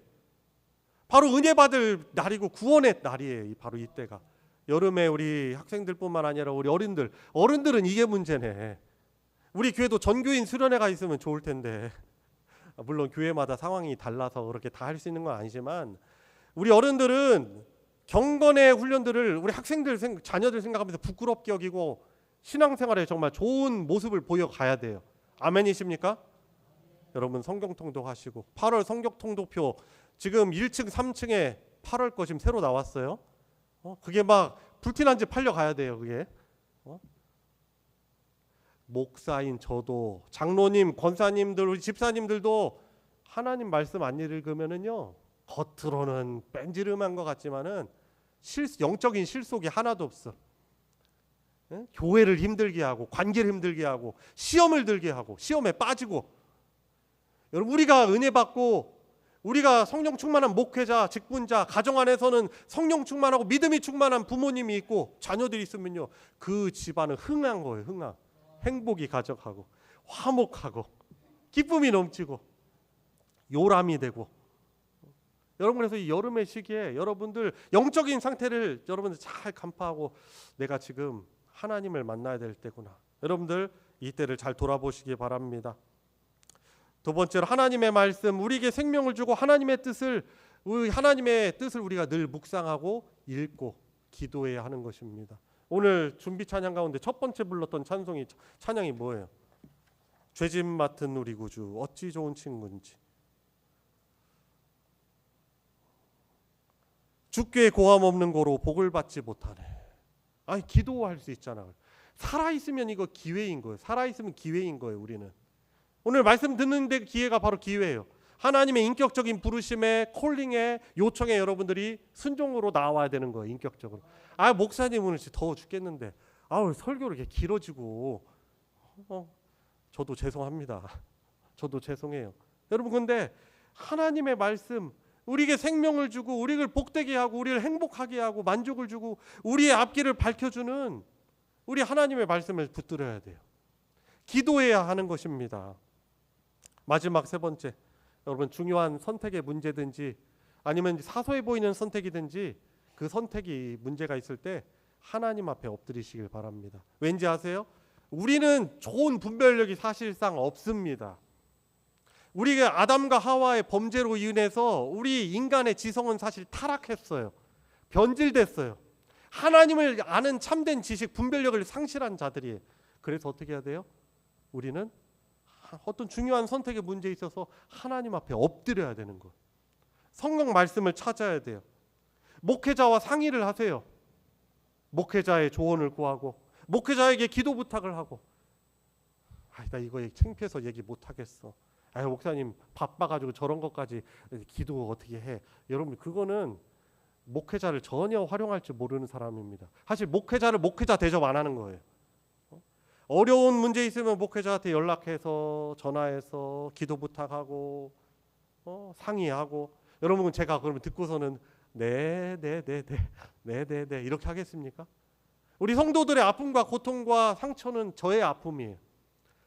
바로 은혜 받을 날이고 구원의 날이에요. 바로 이때가. 여름에 우리 학생들뿐만 아니라 우리 어른들은 이게 문제네. 우리 교회도 전교인 수련회가 있으면 좋을 텐데, 물론 교회마다 상황이 달라서 그렇게 다 할 수 있는 건 아니지만 우리 어른들은 경건의 훈련들을 우리 학생들 자녀들 생각하면서 부끄럽게 여기고 신앙생활에 정말 좋은 모습을 보여가야 돼요. 아멘이십니까? 여러분, 성경통독 하시고 8월 성경통독표 지금 1층 3층에 8월 거 지금 새로 나왔어요. 그게 막 불티난지 팔려가야 돼요. 그게 목사인 저도, 장로님, 권사님들, 우리 집사님들도 하나님 말씀 안 읽으면은요 겉으로는 뺀지름한 것 같지만은 영적인 실속이 하나도 없어. 교회를 힘들게 하고 관계를 힘들게 하고 시험을 들게 하고 시험에 빠지고. 여러분, 우리가 은혜 받고 우리가 성령 충만한 목회자, 직분자, 가정 안에서는 성령 충만하고 믿음이 충만한 부모님이 있고 자녀들이 있으면요 그 집안은 흥한 거예요. 흥한. 행복이 가득하고 화목하고 기쁨이 넘치고 요람이 되고. 여러분, 그래서 이 여름의 시기에 여러분들 영적인 상태를 여러분들 잘 간파하고 내가 지금 하나님을 만나야 될 때구나. 여러분들 이때를 잘 돌아보시기 바랍니다. 두 번째로 하나님의 말씀, 우리에게 생명을 주고 하나님의 뜻을 우리가 늘 묵상하고 읽고 기도해야 하는 것입니다. 오늘 준비 찬양 가운데 첫 번째 불렀던 찬양이 뭐예요? 죄짐 맡은 우리 구주 어찌 좋은 친구인지. 주께 고함 없는 고로 복을 받지 못하네. 아니, 기도할 수 있잖아. 살아있으면 이거 기회인 거예요. 살아있으면 기회인 거예요. 우리는 오늘 말씀 듣는 데 기회가 바로 기회예요. 하나님의 인격적인 부르심에, 콜링에, 요청에 여러분들이 순종으로 나와야 되는 거예요. 인격적으로. 아, 목사님은 더워 죽겠는데 설교를 이렇게 길어지고 저도 죄송합니다. 저도 죄송해요. 여러분, 근데 하나님의 말씀, 우리에게 생명을 주고 우리를 복되게 하고 우리를 행복하게 하고 만족을 주고 우리의 앞길을 밝혀주는 우리 하나님의 말씀을 붙들어야 돼요. 기도해야 하는 것입니다. 마지막 세 번째, 여러분, 중요한 선택의 문제든지 아니면 사소해 보이는 선택이든지 그 선택이 문제가 있을 때 하나님 앞에 엎드리시길 바랍니다. 왠지 아세요? 우리는 좋은 분별력이 사실상 없습니다. 우리가 아담과 하와의 범죄로 인해서 우리 인간의 지성은 사실 타락했어요. 변질됐어요. 하나님을 아는 참된 지식, 분별력을 상실한 자들이에요. 그래서 어떻게 해야 돼요? 우리는 어떤 중요한 선택의 문제에 있어서 하나님 앞에 엎드려야 되는 거예요. 성경 말씀을 찾아야 돼요. 목회자와 상의를 하세요. 목회자의 조언을 구하고 목회자에게 기도 부탁을 하고, 나 이거 창피해서 얘기 못하겠어. 목사님 바빠가지고 저런 것까지 기도 어떻게 해. 여러분, 그거는 목회자를 전혀 활용할 줄 모르는 사람입니다. 사실 목회자를 목회자 대접 안 하는 거예요. 어려운 문제 있으면 목회자한테 연락해서 전화해서 기도 부탁하고 상의하고. 여러분, 제가 그러면 듣고서는 네 이렇게 하겠습니까? 우리 성도들의 아픔과 고통과 상처는 저의 아픔이에요.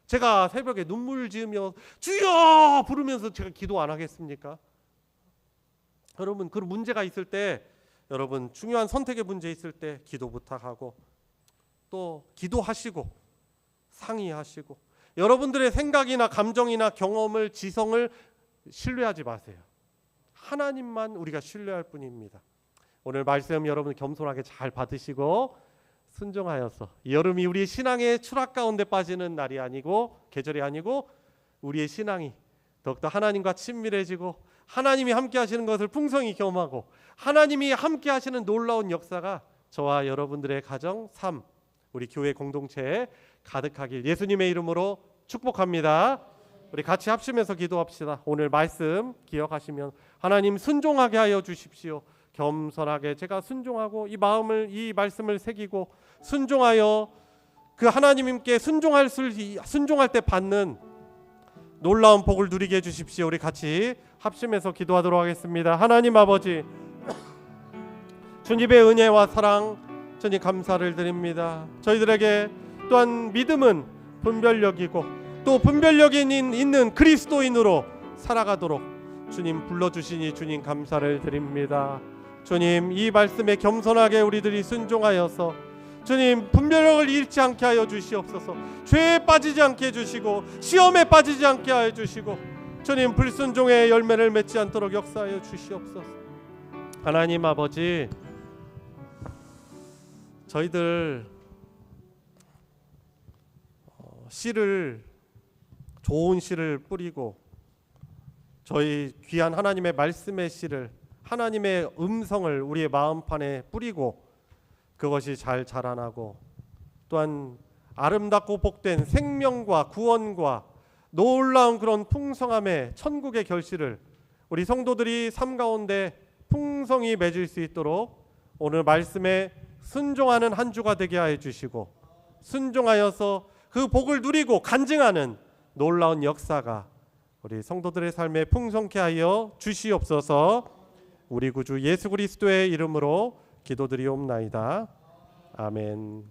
제가 새벽에 눈물 지으며 주여 부르면서 제가 기도 안 하겠습니까? 여러분, 그런 문제가 있을 때, 여러분, 중요한 선택의 문제 있을 때 기도 부탁하고 또 기도하시고 상의하시고, 여러분들의 생각이나 감정이나 경험을, 지성을 신뢰하지 마세요. 하나님만 우리가 신뢰할 뿐입니다. 오늘 말씀 여러분 겸손하게 잘 받으시고 순종하여서 이 여름이 우리의 신앙의 추락 가운데 빠지는 날이 아니고 계절이 아니고 우리의 신앙이 더욱더 하나님과 친밀해지고 하나님이 함께 하시는 것을 풍성히 경험하고 하나님이 함께 하시는 놀라운 역사가 저와 여러분들의 가정, 삶, 우리 교회 공동체에 가득하길 예수님의 이름으로 축복합니다. 우리 같이 합심해서 기도합시다. 오늘 말씀 기억하시면 하나님 순종하게 하여 주십시오. 겸손하게 제가 순종하고 이 말씀을 새기고 순종하여 그 하나님께 순종할 때 받는 놀라운 복을 누리게 해주십시오. 우리 같이 합심해서 기도하도록 하겠습니다. 하나님 아버지, 주님의 은혜와 사랑 주님 감사를 드립니다. 저희들에게 또한 믿음은 분별력이고 또 분별력이 있는 그리스도인으로 살아가도록 주님 불러주시니 주님 감사를 드립니다. 주님, 이 말씀에 겸손하게 우리들이 순종하여서 주님 분별력을 잃지 않게 하여 주시옵소서. 죄에 빠지지 않게 해주시고 시험에 빠지지 않게 하여 주시고 주님 불순종의 열매를 맺지 않도록 역사하여 주시옵소서. 하나님 아버지, 저희들 좋은 씨를 뿌리고 저희 귀한 하나님의 말씀의 씨를, 하나님의 음성을 우리의 마음판에 뿌리고 그것이 잘 자라나고 또한 아름답고 복된 생명과 구원과 놀라운 그런 풍성함의 천국의 결실을 우리 성도들이 삶 가운데 풍성히 맺을 수 있도록 오늘 말씀에 순종하는 한 주가 되게 하여 주시고 순종하여서 그 복을 누리고 간증하는 놀라운 역사가 우리 성도들의 삶에 풍성케 하여 주시옵소서. 우리 구주 예수 그리스도의 이름으로 기도드리옵나이다. 아멘.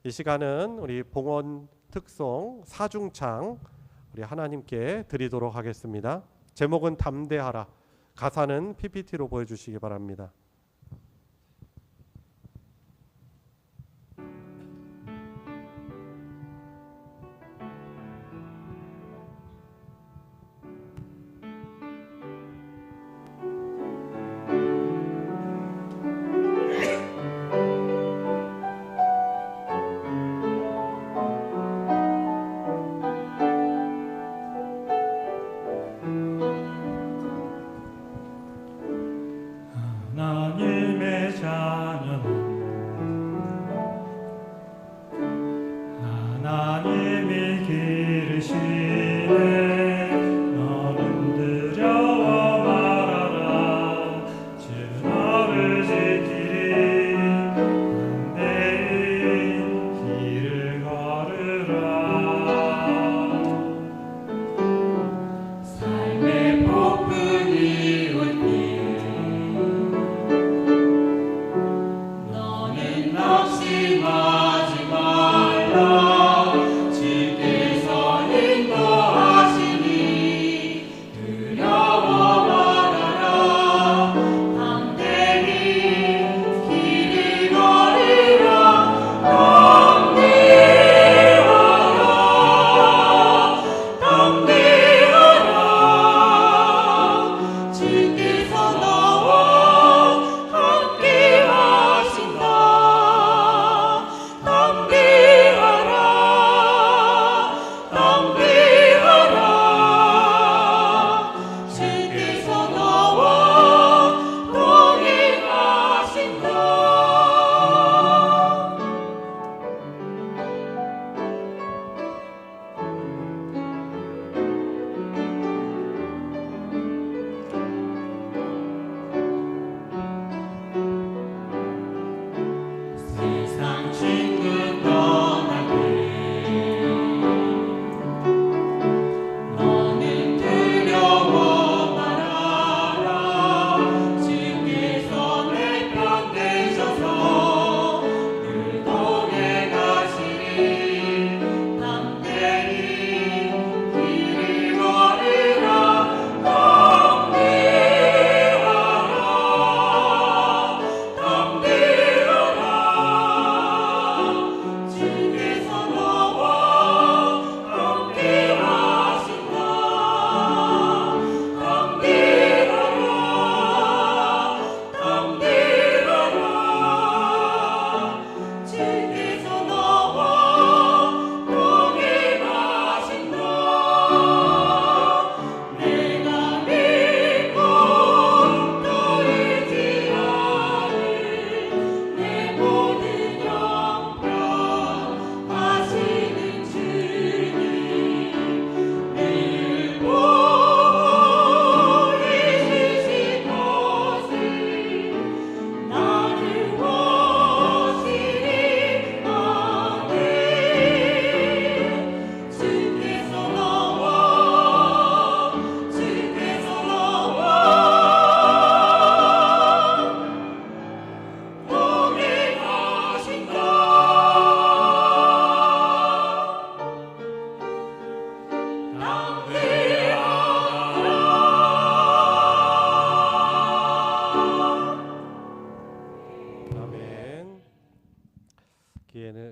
이 시간은 우리 봉헌 특송 사중창 우리 하나님께 드리도록 하겠습니다. 제목은 담대하라. 가사는 PPT로 보여주시기 바랍니다.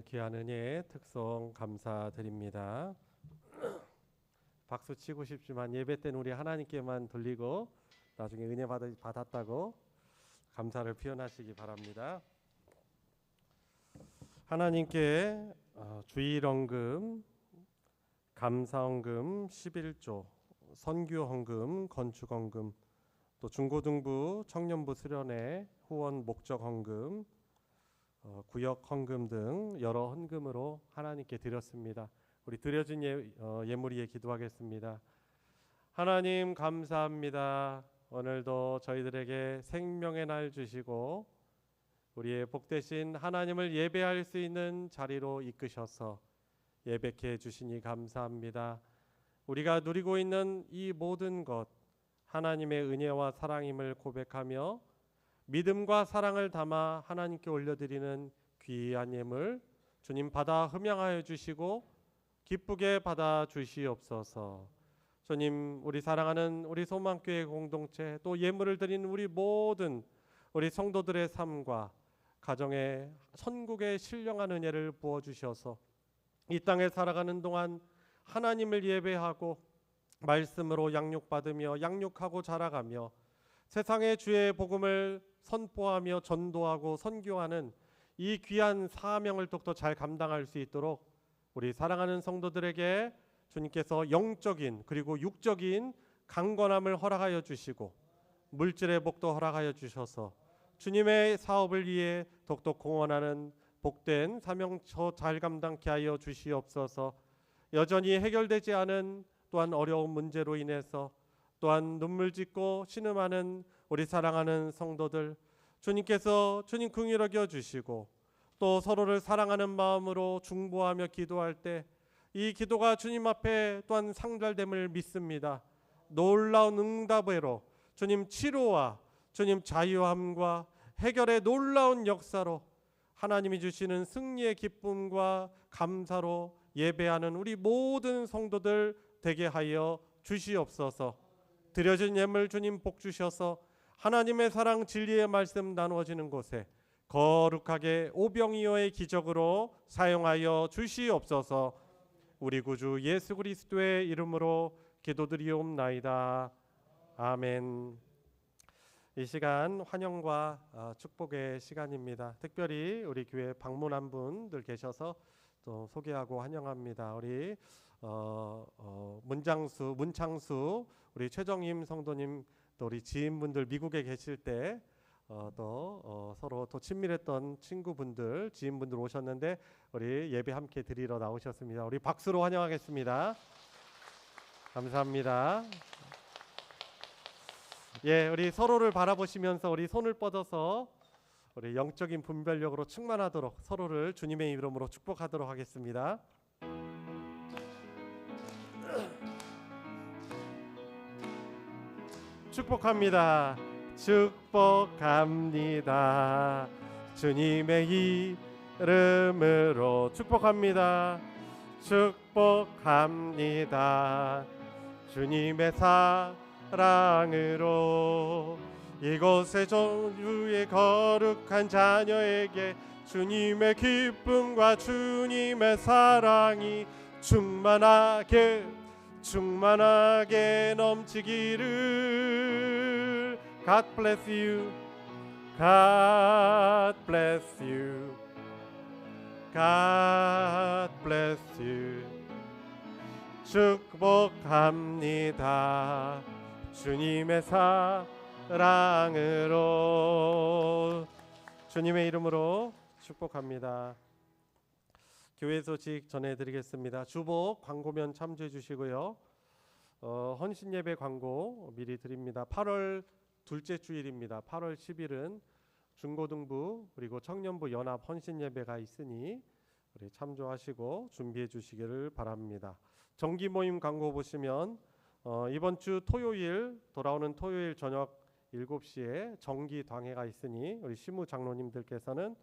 귀한 은혜의 특성 감사드립니다. 박수 치고 싶지만 예배 때는 우리 하나님께만 돌리고 나중에 은혜 받았다고 감사를 표현하시기 바랍니다. 하나님께 주일헌금, 감사헌금, 11조, 선교헌금, 건축헌금, 또 중고등부, 청년부 수련회, 후원 목적헌금, 구역헌금 등 여러 헌금으로 하나님께 드렸습니다. 우리 드려진 예물 위에 기도하겠습니다. 하나님 감사합니다. 오늘도 저희들에게 생명의 날 주시고 우리의 복되신 하나님을 예배할 수 있는 자리로 이끄셔서 예배케 주시니 감사합니다. 우리가 누리고 있는 이 모든 것 하나님의 은혜와 사랑임을 고백하며 믿음과 사랑을 담아 하나님께 올려드리는 귀한 예물 주님 받아 흠양하여 주시고 기쁘게 받아 주시옵소서. 주님, 우리 사랑하는 우리 소망교회 공동체 또 예물을 드리는 우리 모든 우리 성도들의 삶과 가정에 천국의 신령한 은혜를 부어 주셔서 이 땅에 살아가는 동안 하나님을 예배하고 말씀으로 양육받으며 양육하고 자라가며 세상의 주의 복음을 선포하며 전도하고 선교하는 이 귀한 사명을 더욱더 잘 감당할 수 있도록 우리 사랑하는 성도들에게 주님께서 영적인 그리고 육적인 강건함을 허락하여 주시고 물질의 복도 허락하여 주셔서 주님의 사업을 위해 더욱더 공헌하는 복된 사명처 잘 감당케 하여 주시옵소서. 여전히 해결되지 않은 또한 어려운 문제로 인해서 또한 눈물 짓고 신음하는 우리 사랑하는 성도들 주님께서 주님 긍휼히 여겨 주시고 또 서로를 사랑하는 마음으로 중보하며 기도할 때 이 기도가 주님 앞에 또한 상달됨을 믿습니다. 놀라운 응답으로 주님 치료와 주님 자유함과 해결의 놀라운 역사로 하나님이 주시는 승리의 기쁨과 감사로 예배하는 우리 모든 성도들 되게 하여 주시옵소서. 드려진 예물 주님 복 주셔서 하나님의 사랑 진리의 말씀 나누어지는 곳에 거룩하게 오병이어의 기적으로 사용하여 주시옵소서. 우리 구주 예수 그리스도의 이름으로 기도드리옵나이다. 아멘. 이 시간 환영과 축복의 시간입니다. 특별히 우리 교회 방문한 분들 계셔서 또 소개하고 환영합니다. 우리 문창수 우리 최정임 성도님 또 우리 지인분들 미국에 계실 때 서로 또 친밀했던 친구분들 지인분들 오셨는데 우리 예배 함께 드리러 나오셨습니다. 우리 박수로 환영하겠습니다. 감사합니다. 예, 우리 서로를 바라보시면서 우리 손을 뻗어서 우리 영적인 분별력으로 충만하도록 서로를 주님의 이름으로 축복하도록 하겠습니다. 축복합니다. 축복합니다. 주님의 이름으로 축복합니다. 축복합니다. 주님의 사랑으로 이곳의 주의 거룩한 자녀에게 주님의 기쁨과 주님의 사랑이 충만하게 넘치기를. God bless you. God bless you. God bless you. 축복합니다. 주님의 사랑으로. 주님의 이름으로 축복합니다. 교회 소식 전해드리겠습니다. 주복 광고면 참조해 주시고요. 헌신 예배 광고 미리 드립니다. 8월 둘째 주일입니다. 8월 10일은 중고등부 그리고 청년부 연합 헌신 예배가 있으니 우리 참조하시고 준비해 주시기를 바랍니다. 정기 모임 광고 보시면 이번 주 토요일 돌아오는 토요일 저녁 7시에 정기 당회가 있으니 우리 시무 장로님들께서는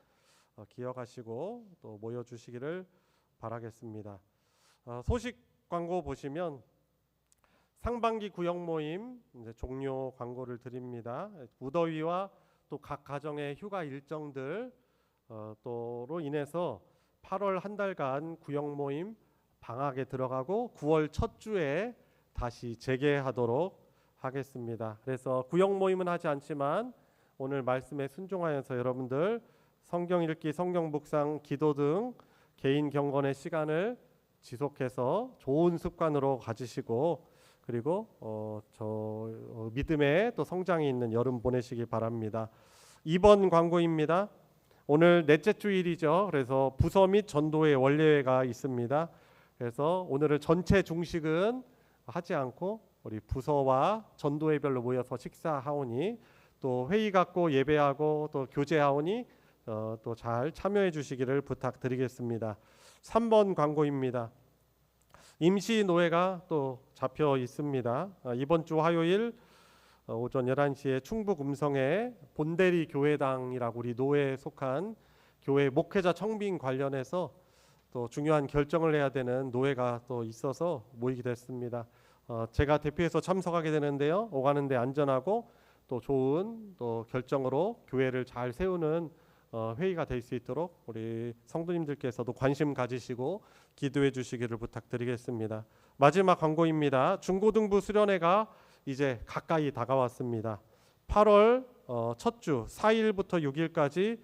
기억하시고 또 모여주시기를 바라겠습니다. 소식 광고 보시면 상반기 구역 모임 이제 종료 광고를 드립니다. 무더위와 또 각 가정의 휴가 일정들 또로 인해서 8월 한 달간 구역 모임 방학에 들어가고 9월 첫 주에 다시 재개하도록 하겠습니다. 그래서 구역 모임은 하지 않지만 오늘 말씀에 순종하여서 여러분들 성경 읽기, 성경 묵상, 기도 등 개인 경건의 시간을 지속해서 좋은 습관으로 가지시고 그리고 믿음의 또 성장이 있는 여름 보내시기 바랍니다. 2번 광고입니다. 오늘 넷째 주일이죠. 그래서 부서 및 전도회 원례회가 있습니다. 그래서 오늘은 전체 중식은 하지 않고 우리 부서와 전도회별로 모여서 식사하오니 또 회의 갖고 예배하고 또 교제하오니 또 잘 참여해 주시기를 부탁드리겠습니다. 3번 광고입니다. 임시 노회가 또 잡혀 있습니다. 이번 주 화요일 오전 11시에 충북 음성의 본대리 교회당이라고 우리 노회에 속한 교회 목회자 청빙 관련해서 또 중요한 결정을 해야 되는 노회가 또 있어서 모이게 됐습니다. 제가 대표해서 참석하게 되는데요. 오가는데 안전하고 또 좋은 또 결정으로 교회를 잘 세우는 회의가 될 수 있도록 우리 성도님들께서도 관심 가지시고 기도해 주시기를 부탁드리겠습니다. 마지막 광고입니다. 중고등부 수련회가 이제 가까이 다가왔습니다. 8월 첫 주 4일부터 6일까지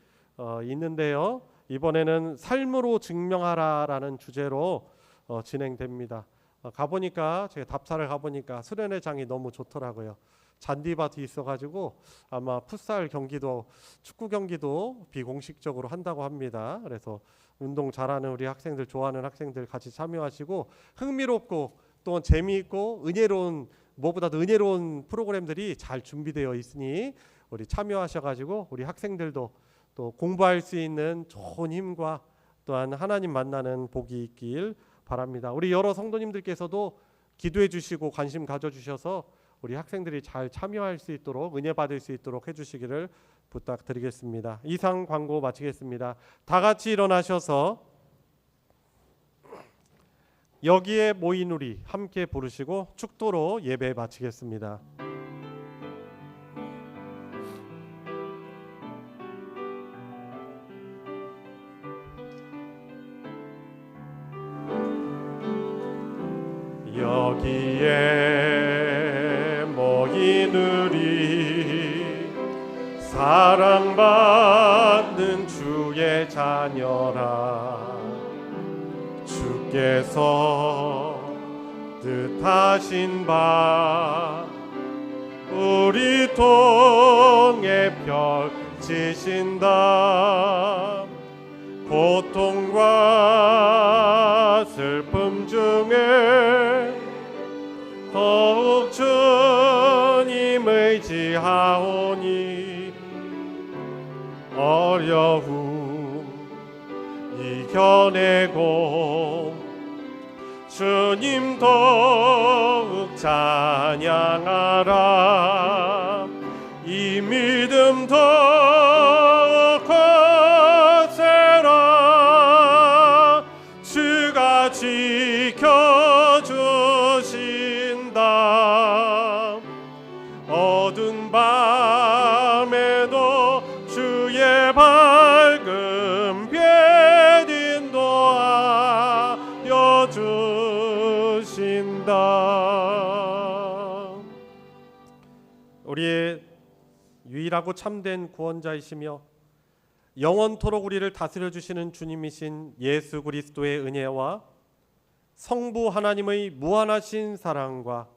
있는데요. 이번에는 삶으로 증명하라라는 주제로 진행됩니다. 가보니까 제가 답사를 가보니까 수련회장이 너무 좋더라고요. 잔디밭이 있어가지고 아마 풋살 경기도 축구 경기도 비공식적으로 한다고 합니다. 그래서 운동 잘하는 우리 학생들 좋아하는 학생들 같이 참여하시고 흥미롭고 또 재미있고 은혜로운 무엇보다도 은혜로운 프로그램들이 잘 준비되어 있으니 우리 참여하셔가지고 우리 학생들도 또 공부할 수 있는 좋은 힘과 또한 하나님 만나는 복이 있길 바랍니다. 우리 여러 성도님들께서도 기도해 주시고 관심 가져주셔서 우리 학생들이 잘 참여할 수 있도록 은혜 받을 수 있도록 해주시기를 부탁드리겠습니다. 이상 광고 마치겠습니다. 다 같이 일어나셔서 여기에 모인 우리 함께 부르시고 축도로 예배 마치겠습니다. 여기에 모인 우리 사랑받는 주의 자녀라. 주께서 뜻하신 바 우리 통해 펼치신다. 고통과 슬픔 중에 더욱 주님 의지하오니 어려움 이겨내고 주님 더욱 찬양하라. 이 믿음 더욱 거세라. 주가 지켜주신다. 어두운 밤에도 주의 밝은 빛 인도하여 주신다. 우리의 유일하고 참된 구원자이시며 영원토록 우리를 다스려 주시는 주님이신 예수 그리스도의 은혜와 성부 하나님의 무한하신 사랑과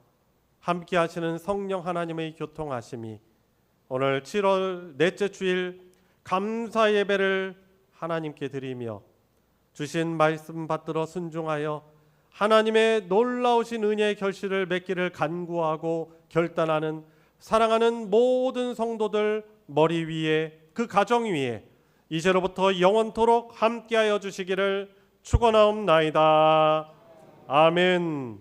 함께 하시는 성령 하나님의 교통하심이 오늘 7월 넷째 주일 감사 예배를 하나님께 드리며 주신 말씀 받들어 순종하여 하나님의 놀라우신 은혜의 결실을 맺기를 간구하고 결단하는 사랑하는 모든 성도들 머리 위에 그 가정 위에 이제로부터 영원토록 함께하여 주시기를 축원하옵나이다. 아멘.